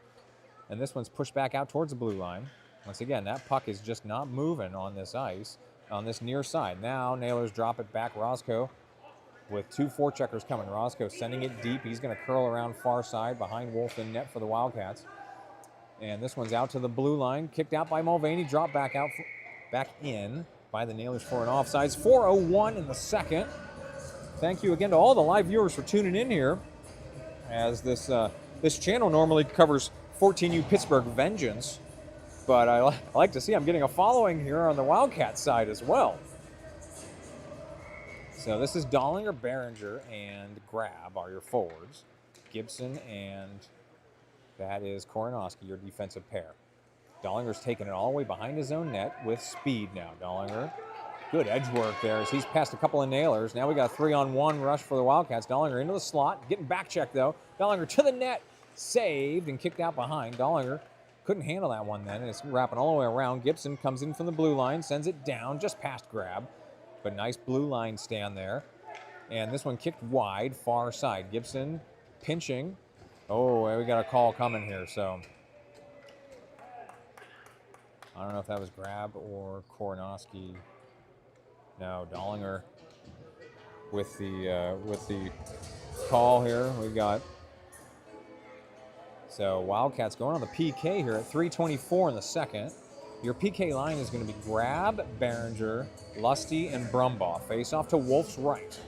And this one's pushed back out towards the blue line. Once again, that puck is just not moving on this ice, on this near side. Now Nailers drop it back. Roscoe with two forecheckers coming. Roscoe sending it deep. He's going to curl around far side behind Wolf in net for the Wildcats. And this one's out to the blue line. Kicked out by Mulvaney. Dropped back out, back in by the Nailers for an offsides. 4:01 in the second. Thank you again to all the live viewers for tuning in here, as this channel normally covers 10U Pittsburgh vengeance. But I like to see I'm getting a following here on the Wildcat side as well. So this is Dollinger, Behringer, and Grab are your forwards. Gibson and that is Koronowski, your defensive pair. Dollinger's taking it all the way behind his own net with speed now. Dollinger, good edge work there as he's passed a couple of Nailers. Now we got a 3-on-1 rush for the Wildcats. Dollinger into the slot, getting back check though. Dollinger to the net, saved and kicked out behind. Dollinger couldn't handle that one then, and it's wrapping all the way around. Gibson comes in from the blue line, sends it down, just past Grab. But nice blue line stand there. And this one kicked wide, far side. Gibson pinching. Oh, we got a call coming here, so I don't know if that was Grab or Koronowski. No, Dollinger with the call here. We got so Wildcats going on the PK here at 3:24 in the second. Your PK line is going to be Grab, Behringer, Lusty, and Brumbaugh. Face off to Wolf's right.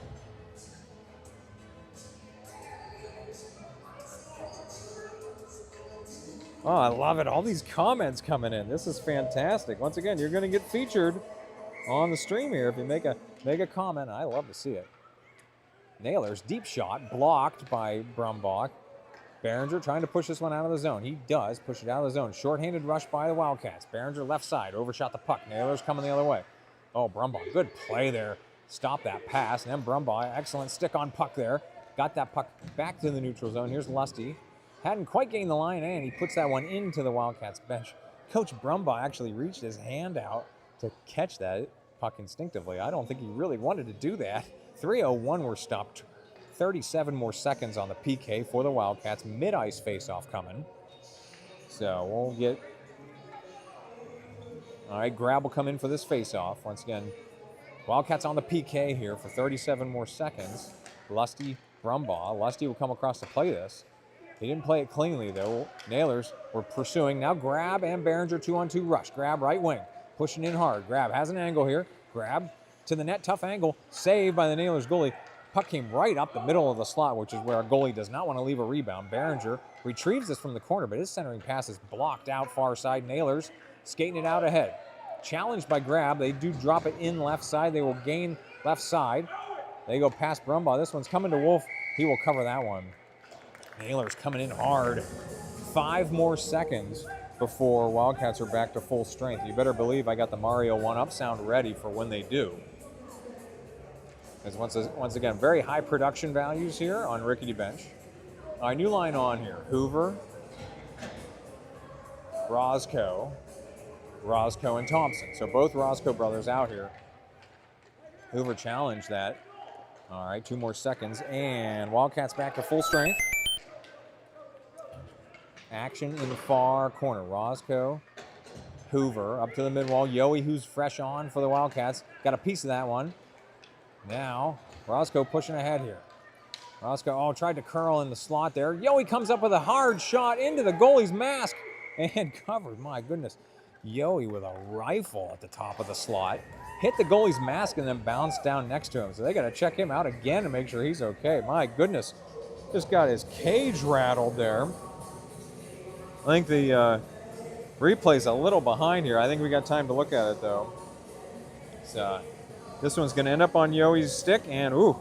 Oh, I love it. All these comments coming in. This is fantastic. Once again, you're going to get featured on the stream here if you make a comment. I love to see it. Nailers, deep shot, blocked by Brumbaugh. Behringer trying to push this one out of the zone. He does push it out of the zone. Short-handed rush by the Wildcats. Behringer left side, overshot the puck. Nailers coming the other way. Oh, Brumbaugh, good play there. Stop that pass. And then Brumbaugh, excellent stick on puck there. Got that puck back to the neutral zone. Here's Lusty. Hadn't quite gained the line, and he puts that one into the Wildcats bench. Coach Brumbaugh actually reached his hand out to catch that puck instinctively. I don't think he really wanted to do that. 3:01 were stopped. 37 more seconds on the PK for the Wildcats. Mid-ice face-off coming. So we'll get... All right, Grab will come in for this face-off. Once again, Wildcats on the PK here for 37 more seconds. Lusty Brumbaugh. Lusty will come across to play this. He didn't play it cleanly, though. Nailers were pursuing. Now Grab and Behringer 2-on-2 rush. Grab right wing. Pushing in hard. Grab has an angle here. Grab to the net. Tough angle. Saved by the Nailers goalie. Puck came right up the middle of the slot, which is where our goalie does not want to leave a rebound. Behringer retrieves this from the corner, but his centering pass is blocked out far side. Nailers skating it out ahead. Challenged by Grab. They do drop it in left side. They will gain left side. They go past Brumbaugh. This one's coming to Wolf. He will cover that one. Nailers coming in hard. 5 more seconds before Wildcats are back to full strength. You better believe I got the Mario 1-up sound ready for when they do. Because once again, very high production values here on Rickety Bench. All right, new line on here. Hoover, Roscoe, and Thompson. So both Roscoe brothers out here. Hoover challenged that. All right, 2 more seconds, and Wildcats back to full strength. Action in the far corner. Roscoe, Hoover up to the mid-wall. Yowie, who's fresh on for the Wildcats, got a piece of that one. Now, Roscoe pushing ahead here. Roscoe, tried to curl in the slot there. Yowie comes up with a hard shot into the goalie's mask and covered. My goodness. Yowie with a rifle at the top of the slot. Hit the goalie's mask and then bounced down next to him. So they got to check him out again to make sure he's okay. My goodness. Just got his cage rattled there. I think the replay's a little behind here. I think we got time to look at it, though. So this one's going to end up on Yowie's stick, and ooh,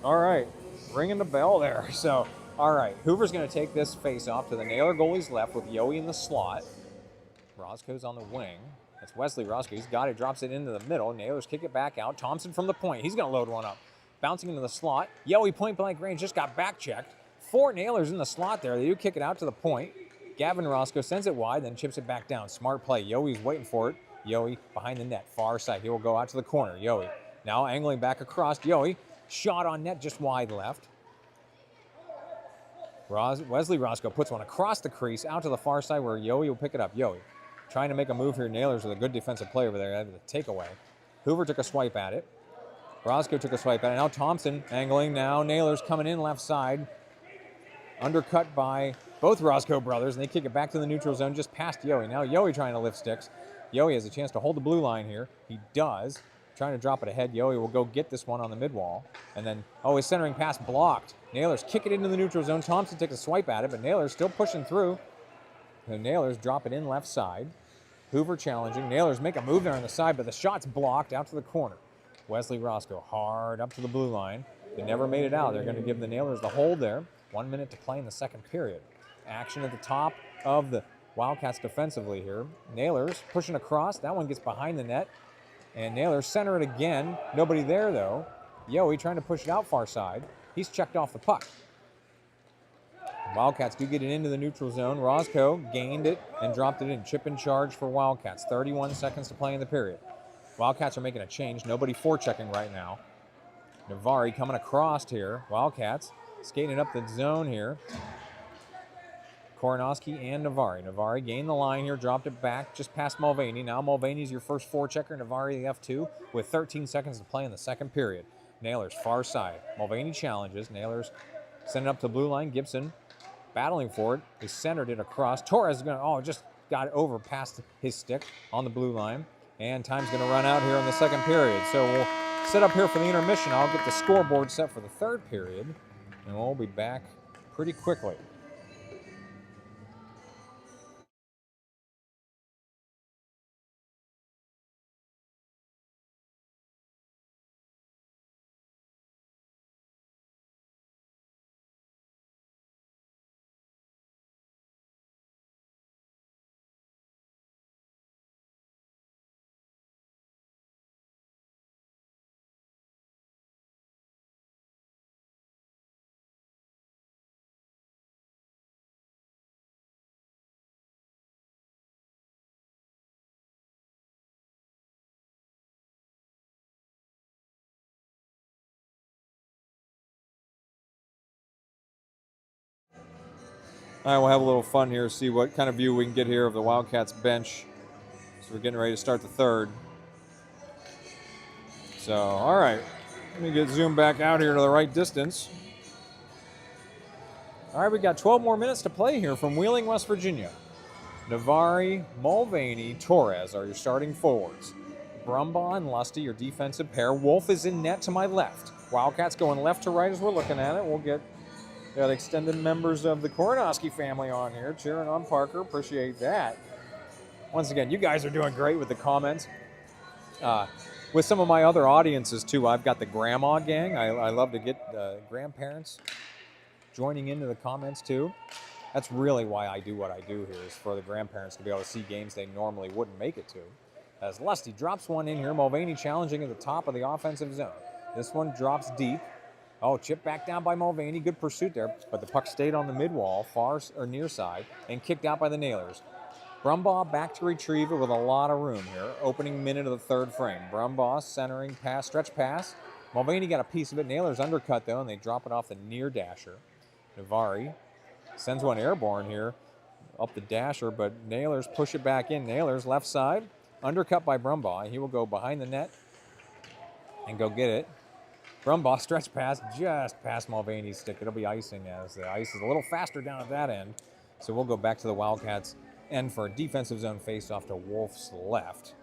all right, ringing the bell there. So, all right, Hoover's going to take this face off to the Nailer goalie's left with Yowie in the slot. Roscoe's on the wing. That's Wesley Roscoe. He's got it, drops it into the middle. Nailers kick it back out. Thompson from the point. He's going to load one up. Bouncing into the slot. Yowie point blank range just got back checked. 4 Nailers in the slot there. They do kick it out to the point. Gavin Roscoe sends it wide, then chips it back down. Smart play. Yowie's waiting for it. Yowie behind the net, far side. He will go out to the corner. Yowie now angling back across. Yowie, shot on net just wide left. Wesley Roscoe puts one across the crease, out to the far side where Yowie will pick it up. Yowie trying to make a move here. Nailers with a good defensive play over there. That was a takeaway. Hoover took a swipe at it. Roscoe took a swipe at it. Now Thompson angling. Now Nailers coming in left side. Undercut by both Roscoe brothers, and they kick it back to the neutral zone just past Yowie. Now Yowie trying to lift sticks. Yowie has a chance to hold the blue line here. He does. Trying to drop it ahead. Yowie will go get this one on the mid-wall. And then, his centering pass blocked. Nailers kick it into the neutral zone. Thompson takes a swipe at it, but Nailers still pushing through. The Nailers drop it in left side. Hoover challenging. Nailers make a move there on the side, but the shot's blocked out to the corner. Wesley Roscoe hard up to the blue line. They never made it out. They're going to give the Nailers the hold there. 1 minute to play in the second period. Action at the top of the Wildcats defensively here. Nailers pushing across. That one gets behind the net. And Nailers center it again. Nobody there, though. Yowie trying to push it out far side. He's checked off the puck. Wildcats do get it into the neutral zone. Roscoe gained it and dropped it in. Chip in charge for Wildcats. 31 seconds to play in the period. Wildcats are making a change. Nobody forechecking right now. Navari coming across here. Wildcats skating it up the zone here. Koronowski and Navari. Navari gained the line here, dropped it back just past Mulvaney. Now Mulvaney's your first forechecker. Navari the F2 with 13 seconds to play in the second period. Nailers far side. Mulvaney challenges. Nailers send it up to the blue line. Gibson battling for it. They centered it across. Torres is going to, just got it over past his stick on the blue line. And time's going to run out here in the second period. So we'll set up here for the intermission. I'll get the scoreboard set for the third period. And we'll be back pretty quickly. All right, we'll have a little fun here, see what kind of view we can get here of the Wildcats bench. So we're getting ready to start the third. So, all right. Let me get zoomed back out here to the right distance. All right, we got 12 more minutes to play here from Wheeling, West Virginia. Navari, Mulvaney, Torres are your starting forwards. Brumbaugh and Lusty, your defensive pair. Wolf is in net to my left. Wildcats going left to right as we're looking at it. We'll get got extended members of the Koronowski family on here cheering on Parker. Appreciate that. Once again, you guys are doing great with the comments. With some of my other audiences, too, I've got the grandma gang. I love to get grandparents joining into the comments, too. That's really why I do what I do here, is for the grandparents to be able to see games they normally wouldn't make it to. As Lusty drops one in here, Mulvaney challenging at the top of the offensive zone. This one drops deep. Oh, chip back down by Mulvaney. Good pursuit there, but the puck stayed on the mid-wall, far or near side, and kicked out by the Nailers. Brumbaugh back to retrieve it with a lot of room here. Opening minute of the third frame. Brumbaugh centering pass, stretch pass. Mulvaney got a piece of it. Nailers undercut, though, and they drop it off the near dasher. Navari sends one airborne here up the dasher, but Nailers push it back in. Nailers left side, undercut by Brumbaugh. He will go behind the net and go get it. Brumbaugh stretch pass just past Mulvaney's stick. It'll be icing as the ice is a little faster down at that end. So we'll go back to the Wildcats end for a defensive zone face-off to Wolf's left.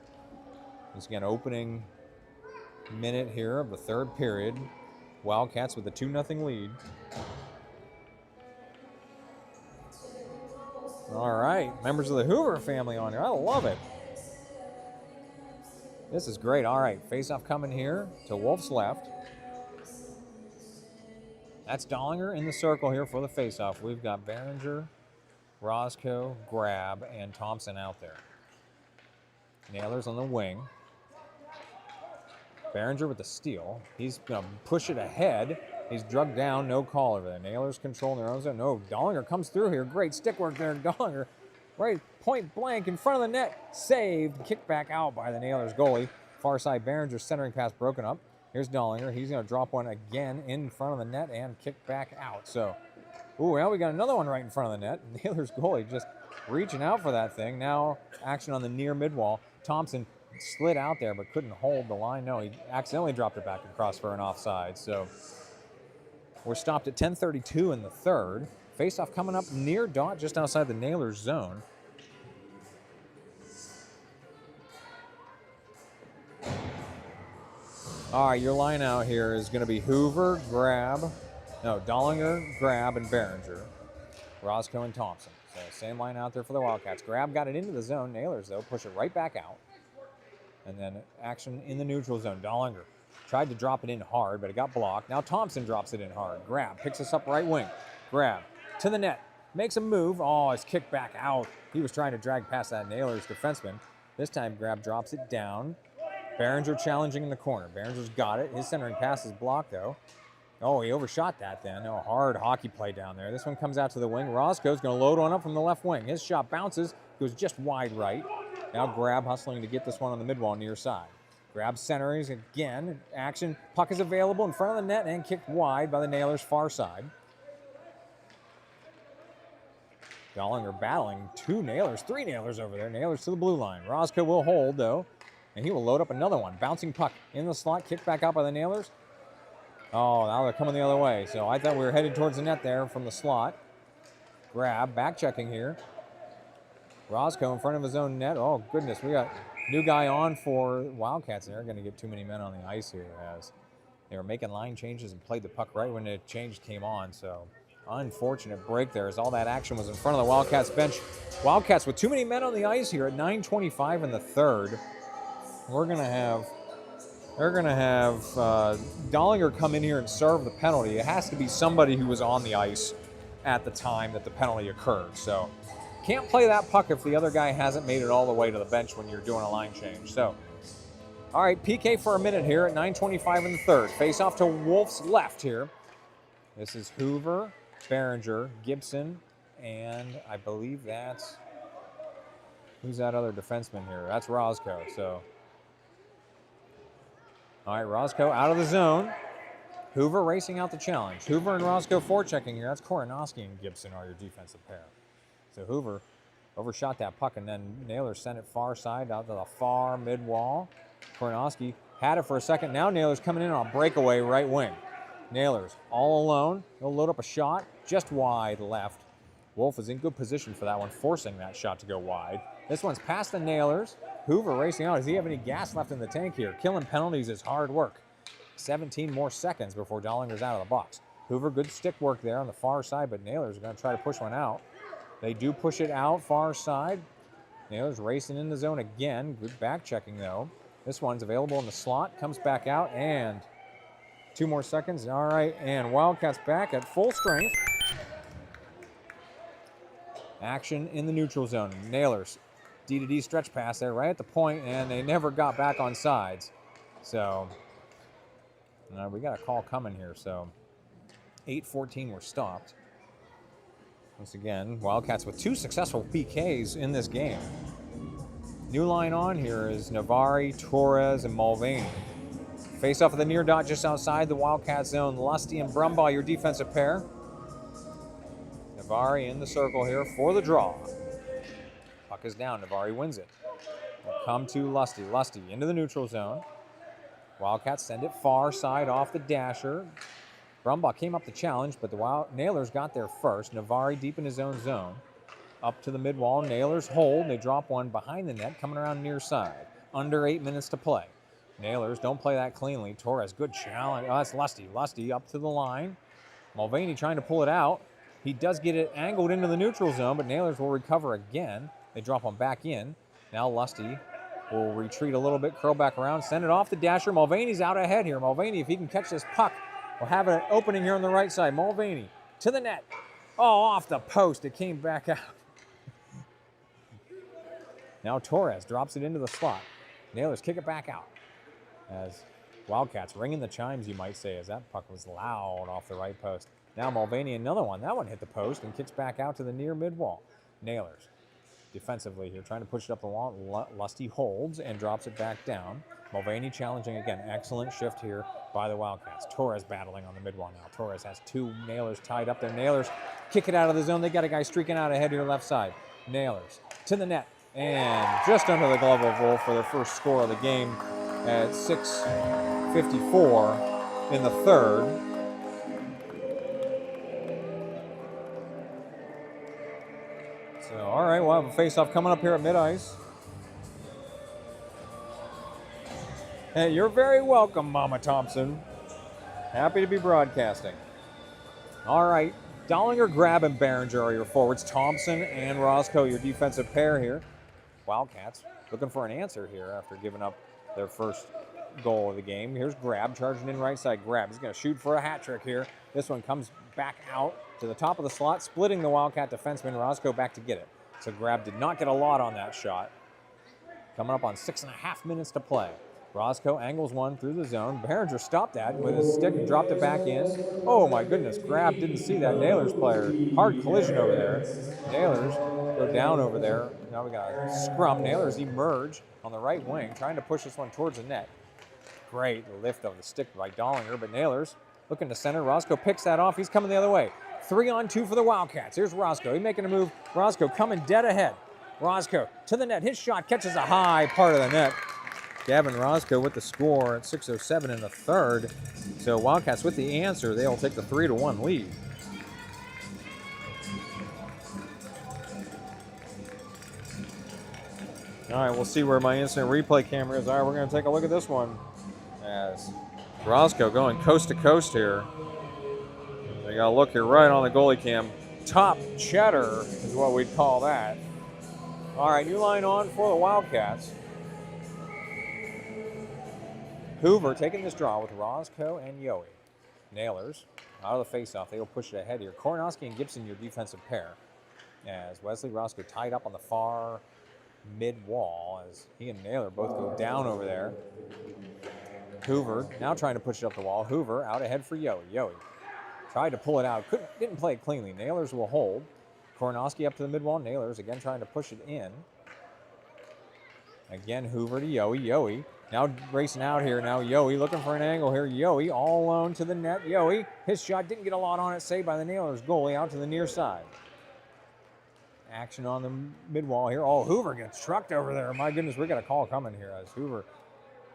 Once again, opening minute here of the third period. Wildcats with a 2-0 lead. All right, members of the Hoover family on here. I love it. This is great. All right, face-off coming here to Wolf's left. That's Dollinger in the circle here for the face-off. We've got Behringer, Roscoe, Grab, and Thompson out there. Nailers on the wing. Behringer with the steal. He's going to push it ahead. He's drugged down, no call over there. Nailers controlling their own zone. No, Dollinger comes through here. Great stick work there. Dollinger right point blank in front of the net. Saved. Kicked back out by the Nailers goalie. Far side Behringer centering pass broken up. Here's Dollinger. He's going to drop one again in front of the net and kick back out. So, ooh, now we got another one right in front of the net. Nailers goalie just reaching out for that thing. Now action on the near mid-wall. Thompson slid out there but couldn't hold the line. No, he accidentally dropped it back across for an offside. So we're stopped at 10:32 in the third. Face-off coming up near dot, just outside the Nailers zone. All right, your line out here is going to be Hoover, Dollinger, Grab, and Behringer. Roscoe and Thompson. So same line out there for the Wildcats. Grab got it into the zone. Nailers, though, push it right back out. And then action in the neutral zone. Dollinger tried to drop it in hard, but it got blocked. Now Thompson drops it in hard. Grab picks us up right wing. Grab to the net. Makes a move. Oh, it's kicked back out. He was trying to drag past that Nailers defenseman. This time Grab drops it down. Behringer challenging in the corner. Behringer's got it. His centering pass is blocked, though. Oh, he overshot that then. Oh, hard hockey play down there. This one comes out to the wing. Roscoe's going to load one up from the left wing. His shot bounces, goes just wide right. Now Grab hustling to get this one on the mid-wall near side. Grab centers again. Action. Puck is available in front of the net and kicked wide by the Nailers' far side. Dollinger battling three Nailers over there. Nailers to the blue line. Roscoe will hold, though, and he will load up another one. Bouncing puck in the slot, kicked back out by the Nailers. Oh, now they're coming the other way. So I thought we were headed towards the net there from the slot. Grab, back checking here. Roscoe in front of his own net. Oh, goodness, we got new guy on for Wildcats. They're going to get too many men on the ice here as they were making line changes and played the puck right when the change came on. So unfortunate break there as all that action was in front of the Wildcats bench. Wildcats with too many men on the ice here at 9:25 in the third. They're going to have Dollinger come in here and serve the penalty. It has to be somebody who was on the ice at the time that the penalty occurred. So can't play that puck if the other guy hasn't made it all the way to the bench when you're doing a line change. So, all right, PK for a minute here at 9:25 in the third. Face off to Wolf's left here. This is Hoover, Behringer, Gibson, and I believe that's, who's that other defenseman here? That's Roscoe. So, all right, Roscoe out of the zone. Hoover racing out the challenge. Hoover and Roscoe forechecking here. That's Koronowski and Gibson are your defensive pair. So Hoover overshot that puck, and then Nailers sent it far side out to the far mid-wall. Koronowski Had it for a second. Now Naylor's coming in on a breakaway right wing. Naylor's all alone. He'll load up a shot just wide left. Wolf is in good position for that one, forcing that shot to go wide. This one's past the Nailers. Hoover racing out. Does he have any gas left in the tank here? Killing penalties is hard work. 17 more seconds before Dollinger's out of the box. Hoover, good stick work there on the far side, but Nailers are going to try to push one out. They do push it out far side. Nailers racing in the zone again. Good back checking though. This one's available in the slot. Comes back out and 2 more seconds. All right, and Wildcats back at full strength. Action in the neutral zone. Nailers, D-to-D stretch pass there right at the point, and they never got back on sides. So we got a call coming here. So 8:14 were stopped. Once again, Wildcats with 2 successful PKs in this game. New line on here is Navari, Torres, and Mulvaney. Face off of the near dot just outside the Wildcat zone. Lusty and Brumbaugh, your defensive pair. Navari in the circle here for the draw. Puck is down. Navari wins it. We'll come to Lusty. Lusty into the neutral zone. Wildcats send it far side off the dasher. Brumbaugh came up the challenge, but the Nailers got there first. Navari deep in his own zone. Up to the mid wall. Nailers hold. They drop one behind the net, coming around near side. Under 8 minutes to play. Nailers don't play that cleanly. Torres, good challenge. Oh, that's Lusty. Lusty up to the line. Mulvaney trying to pull it out. He does get it angled into the neutral zone, but Nailers will recover again. They drop one back in. Now Lusty will retreat a little bit, curl back around, send it off the dasher. Mulvaney's out ahead here. Mulvaney, if he can catch this puck, will have an opening here on the right side. Mulvaney to the net. Oh, off the post. It came back out. Now Torres drops it into the slot. Nailers kick it back out. As Wildcats ringing the chimes, you might say, as that puck was loud off the right post. Now Mulvaney, another one. That one hit the post and kicks back out to the near mid-wall. Nailers defensively here, trying to push it up the wall. Lusty holds and drops it back down. Mulvaney challenging again. Excellent shift here by the Wildcats. Torres battling on the mid-wall now. Torres has 2 Nailers tied up there. Nailers kick it out of the zone. They got a guy streaking out ahead here left side. Nailers to the net. And just under the glove of Wolf for their first score of the game at 6:54 in the third. So, all right, we'll have a face-off coming up here at mid-ice. Hey, you're very welcome, Mama Thompson. Happy to be broadcasting. All right, Dollinger, Grab, and Behringer are your forwards. Thompson and Roscoe, your defensive pair here. Wildcats looking for an answer here after giving up their first goal of the game. Here's Grab charging in right side. Grab, he's going to shoot for a hat trick here. This one comes back out to the top of the slot, splitting the Wildcat defenseman. Roscoe back to get it. So Grab did not get a lot on that shot. Coming up on 6.5 minutes to play. Roscoe angles one through the zone. Behringer stopped that with his stick and dropped it back in. Oh my goodness, Grab didn't see that. Nailers player, hard collision over there. Nailers go down over there. Now we got a scrum. Nailers emerge on the right wing, trying to push this one towards the net. Great lift of the stick by Dollinger, but Nailers looking to center. Roscoe picks that off. He's coming the other way. 3-on-2 for the Wildcats. Here's Roscoe. He's making a move. Roscoe coming dead ahead. Roscoe to the net. His shot catches a high part of the net. Gavin Roscoe with the score at 6:07 in the third. So Wildcats with the answer. They'll take the 3-1 lead. All right, we'll see where my instant replay camera is. All right, we're going to take a look at this one. As Roscoe going coast to coast here. You got to look here right on the goalie cam. Top cheddar is what we'd call that. All right, new line on for the Wildcats. Hoover taking this draw with Roscoe and Yohe. Nailers out of the faceoff. They will push it ahead here. Koronowski and Gibson, your defensive pair. As Wesley Roscoe tied up on the far mid-wall as he and Naylor both go down over there. Hoover now trying to push it up the wall. Hoover out ahead for Yohe. Yohe tried to pull it out. Didn't play it cleanly. Nailers will hold. Koronowski up to the mid-wall. Nailers again trying to push it in. Again, Hoover to Yohe. Yohe now racing out here. Now Yohe looking for an angle here. Yohe all alone to the net. Yohe, his shot didn't get a lot on it. Saved by the Nailers goalie out to the near side. Action on the mid-wall here. Oh, Hoover gets trucked over there. My goodness, we got a call coming here as Hoover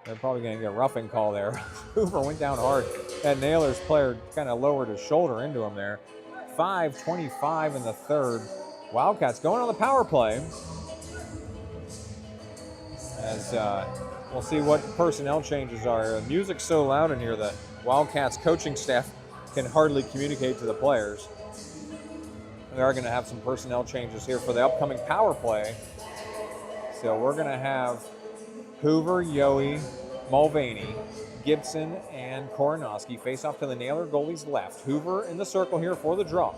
They're probably going to get a roughing call there. Hoover went down hard. That Nailers player kind of lowered his shoulder into him there. 5:25 in the third. Wildcats going on the power play. As we'll see what personnel changes are. The music's so loud in here, the Wildcats coaching staff can hardly communicate to the players. We are going to have some personnel changes here for the upcoming power play. So we're going to have Hoover, Yohe, Mulvaney, Gibson, and Koronowski face off to the Nailer goalie's left. Hoover in the circle here for the draw.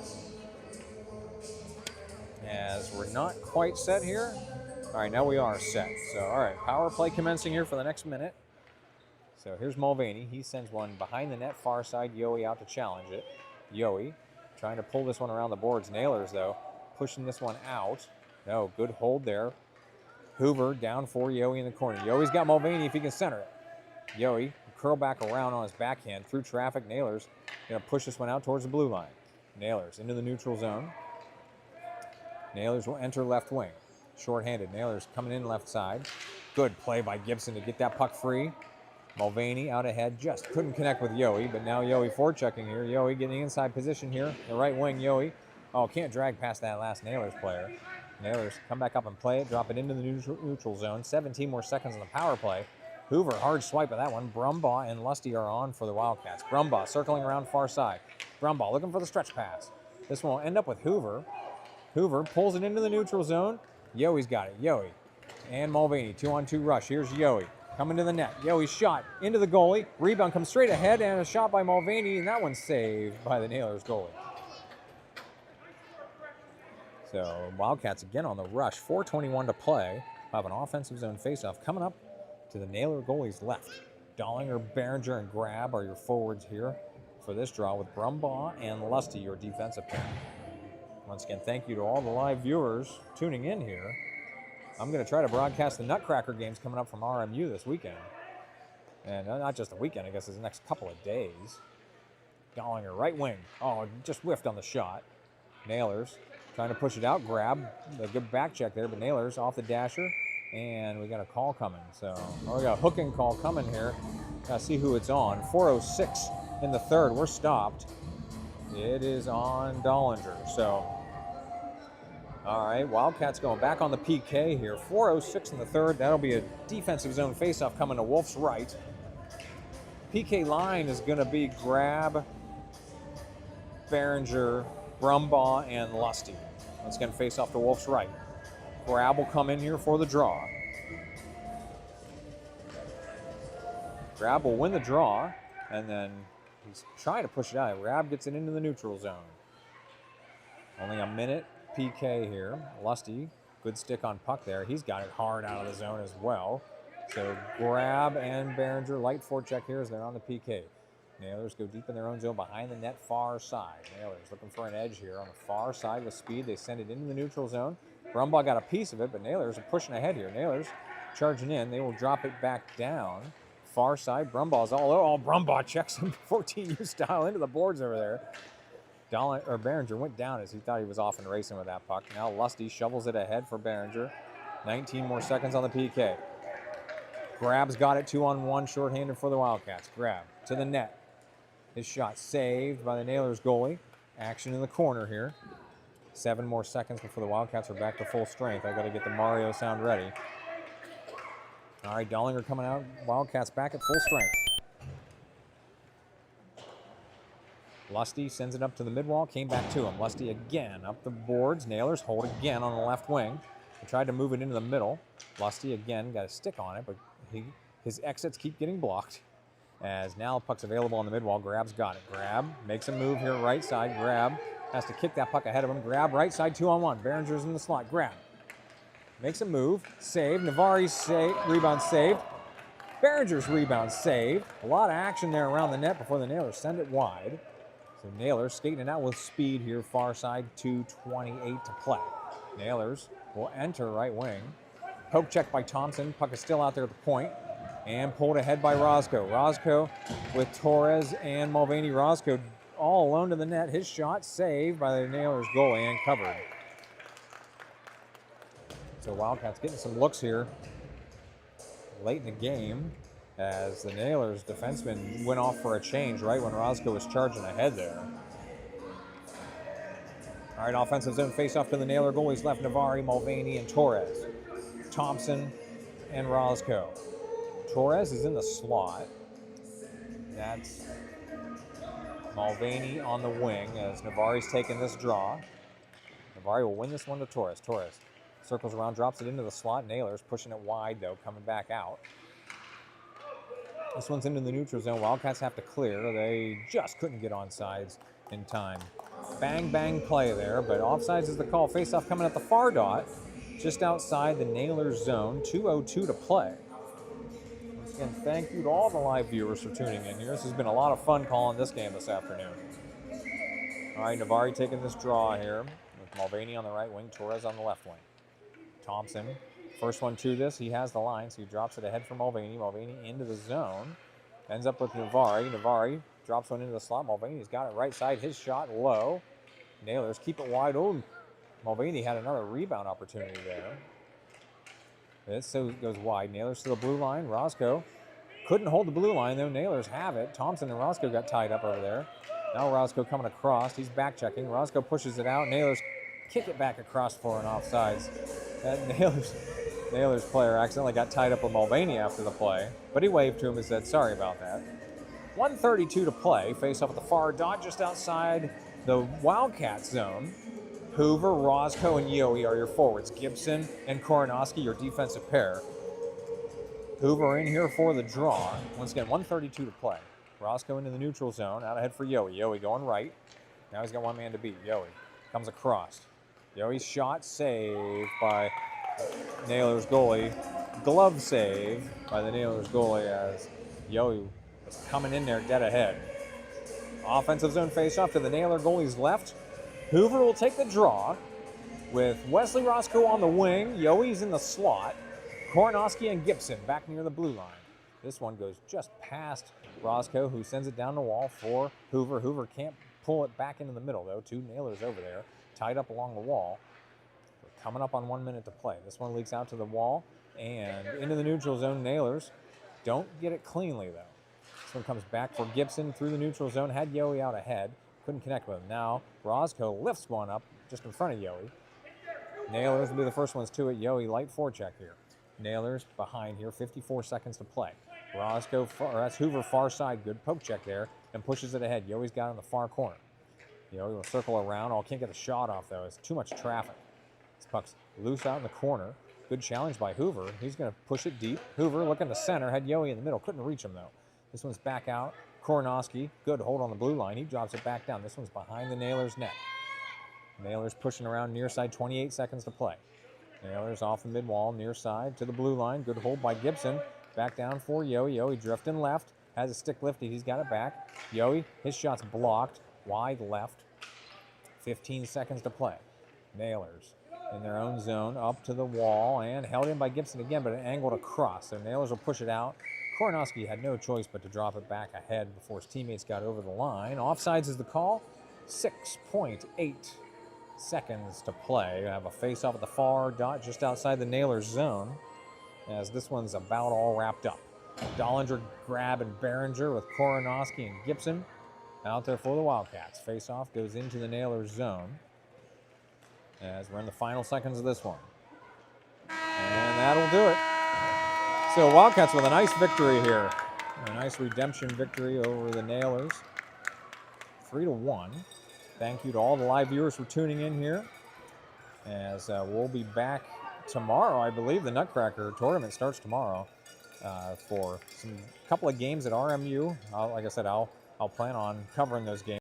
As we're not quite set here. All right, now we are set. So, all right, power play commencing here for the next minute. So here's Mulvaney. He sends one behind the net, far side. Yohe out to challenge it. Yohe trying to pull this one around the boards. Nailers, though, pushing this one out. No, good hold there. Hoover down for Yohe in the corner. Yohe's got Mulvaney if he can center it. Yohe curl back around on his backhand through traffic. Nailers going to push this one out towards the blue line. Nailers into the neutral zone. Nailers will enter left wing. Short-handed. Nailers coming in left side. Good play by Gibson to get that puck free. Mulvaney out ahead. Just couldn't connect with Yohe, but now Yohe forechecking here. Yohe getting inside position here. The right wing, Yohe. Oh, can't drag past that last Nailers player. Nailers come back up and play it. Drop it into the neutral zone. 17 more seconds on the power play. Hoover, hard swipe of that one. Brumbaugh and Lusty are on for the Wildcats. Brumbaugh circling around far side. Brumbaugh looking for the stretch pass. This one will end up with Hoover. Hoover pulls it into the neutral zone. Yohe's got it. Yohe and Mulvaney. 2-on-2 rush. Here's Yohe coming to the net. Yohe's shot into the goalie. Rebound comes straight ahead and a shot by Mulvaney, and that one's saved by the Nailers goalie. So Wildcats again on the rush. 4:21 to play. We'll have an offensive zone faceoff coming up to the Nailer goalie's left. Dollinger, Behringer, and Grab are your forwards here for this draw, with Brumbaugh and Lusty your defensive pair. Once again, thank you to all the live viewers tuning in here. I'm going to try to broadcast the Nutcracker games coming up from RMU this weekend. And not just the weekend, I guess it's the next couple of days. Dollinger, right wing. Oh, just whiffed on the shot. Nailers trying to push it out. Grab. A good back check there, but Nailers off the dasher. And we got a call coming. So, we got a hooking call coming here. Got to see who it's on. 4:06 in the third. We're stopped. It is on Dollinger. So, all right, Wildcats going back on the PK here. 4:06 in the third. That'll be a defensive zone faceoff coming to Wolf's right. PK line is going to be Grab, Behringer, Brumbaugh, and Lusty. Once again, face off to Wolf's right. Grab will come in here for the draw. Grab will win the draw, and then he's trying to push it out. Grab gets it into the neutral zone. Only a minute PK here. Lusty, good stick on puck there. He's got it hard out of the zone as well. So Grab and Behringer, light forecheck here as they're on the PK. Nailers go deep in their own zone behind the net far side. Nailers looking for an edge here on the far side with speed. They send it into the neutral zone. Brumbaugh got a piece of it, but Nailers are pushing ahead here. Nailers charging in. They will drop it back down. Far side, Brumbaugh's all over. Oh, Brumbaugh checks him 14U style into the boards over there. Behringer went down as he thought he was off and racing with that puck. Now Lusty shovels it ahead for Behringer. 19 more seconds on the PK. Grab's got it 2-on-1, shorthanded for the Wildcats. Grab to the net. His shot saved by the Nailers goalie. Action in the corner here. 7 more seconds before the Wildcats are back to full strength. I got to get the Mario sound ready. All right, Dollinger coming out. Wildcats back at full strength. Lusty sends it up to the midwall, came back to him. Lusty again up the boards. Nailers hold again on the left wing. They tried to move it into the middle. Lusty again got a stick on it, but his exits keep getting blocked. As now puck's available on the midwall. Grab's got it. Grab makes a move here right side. Grab has to kick that puck ahead of him. Grab right side 2-on-1. Behringer's in the slot. Grab makes a move. Save. Navari's rebound saved. Behringer's rebound saved. A lot of action there around the net before the Nailers send it wide. So Nailers skating it out with speed here, far side, 2:28 to play. Nailers will enter right wing. Poke check by Thompson. Puck is still out there at the point. And pulled ahead by Roscoe. Roscoe with Torres and Mulvaney. Roscoe all alone to the net. His shot saved by the Nailers goalie and covered. So Wildcats getting some looks here late in the game as the Nailers defenseman went off for a change right when Roscoe was charging ahead there. All right, offensive zone face-off to the Nailer goalies left, Navari, Mulvaney, and Torres. Thompson and Roscoe. Torres is in the slot. That's Mulvaney on the wing as Navari's taking this draw. Navari will win this one to Torres. Torres circles around, drops it into the slot. Nailers pushing it wide, though, coming back out. This one's into the neutral zone. Wildcats have to clear. They just couldn't get on sides in time. Bang, bang play there, but offsides is the call. Face-off coming at the far dot, just outside the Nailers zone. 2:02 to play. Once again, thank you to all the live viewers for tuning in here. This has been a lot of fun calling this game this afternoon. All right, Navari taking this draw here with Mulvaney on the right wing, Torres on the left wing. Thompson, first one to this, he has the line, so he drops it ahead for Mulvaney. Mulvaney into the zone, ends up with Navari. Navari drops one into the slot. Mulvaney's got it right side, his shot low. Nailers keep it wide. Oh, Mulvaney had another rebound opportunity there. This so goes wide. Nailers to the blue line. Roscoe couldn't hold the blue line, though. Nailers have it. Thompson and Roscoe got tied up over there. Now Roscoe coming across. He's back checking. Roscoe pushes it out. Nailers kick it back across for an offsides. That Nailers player accidentally got tied up with Mulvaney after the play, but he waved to him and said, sorry about that. 1:32 to play. Face off at the far dot just outside the Wildcat zone. Hoover, Roscoe, and Yohe are your forwards. Gibson and Koronoski, your defensive pair. Hoover in here for the draw. Once again, 1:32 to play. Roscoe into the neutral zone. Out ahead for Yohe. Yohe going right. Now he's got one man to beat. Yohe comes across. Yohe's shot saved by Nailers goalie. Glove save by the Nailers goalie as Yohe was coming in there dead ahead. Offensive zone face-off to the Nailer goalie's left. Hoover will take the draw with Wesley Roscoe on the wing. Yohe's in the slot. Koronoski and Gibson back near the blue line. This one goes just past Roscoe, who sends it down the wall for Hoover. Hoover can't pull it back into the middle, though. Two Nailers over there, tied up along the wall. We're coming up on 1 minute to play. This one leaks out to the wall and into the neutral zone. Nailers don't get it cleanly, though. This one comes back for Gibson through the neutral zone. Had Yohe out ahead. Couldn't connect with him. Now Roscoe lifts one up just in front of Yohe. Nailers will be the first ones to it. Yohe light forecheck here. Nailers behind here. 54 seconds to play. Roscoe, that's Hoover far side. Good poke check there and pushes it ahead. Yohe's got it in the far corner. Yohe will circle around. Oh, can't get a shot off though. It's too much traffic. This puck's loose out in the corner. Good challenge by Hoover. He's going to push it deep. Hoover looking to center. Had Yohe in the middle. Couldn't reach him though. This one's back out. Koronoski, good hold on the blue line. He drops it back down. This one's behind the Nailers' net. Nailers pushing around near side, 28 seconds to play. Nailers off the mid wall, near side to the blue line. Good hold by Gibson. Back down for Yohe. Yohe drifting left. Has a stick lifted. He's got it back. Yohe, his shot's blocked. Wide left. 15 seconds to play. Nailers in their own zone, up to the wall, and held in by Gibson again, but an angled across. So Nailers will push it out. Koronoski had no choice but to drop it back ahead before his teammates got over the line. Offsides is the call. 6.8 seconds to play. We have a face-off at the far dot just outside the Nailers zone as this one's about all wrapped up. Dollinger grabbing Behringer with Koronoski and Gibson out there for the Wildcats. Face-off goes into the Nailers zone as we're in the final seconds of this one. And that'll do it. So Wildcats with a nice victory here. A nice redemption victory over the Nailers. 3-1. Thank you to all the live viewers for tuning in here. As we'll be back tomorrow, I believe the Nutcracker tournament starts tomorrow for some couple of games at RMU. Like I said, I'll plan on covering those games.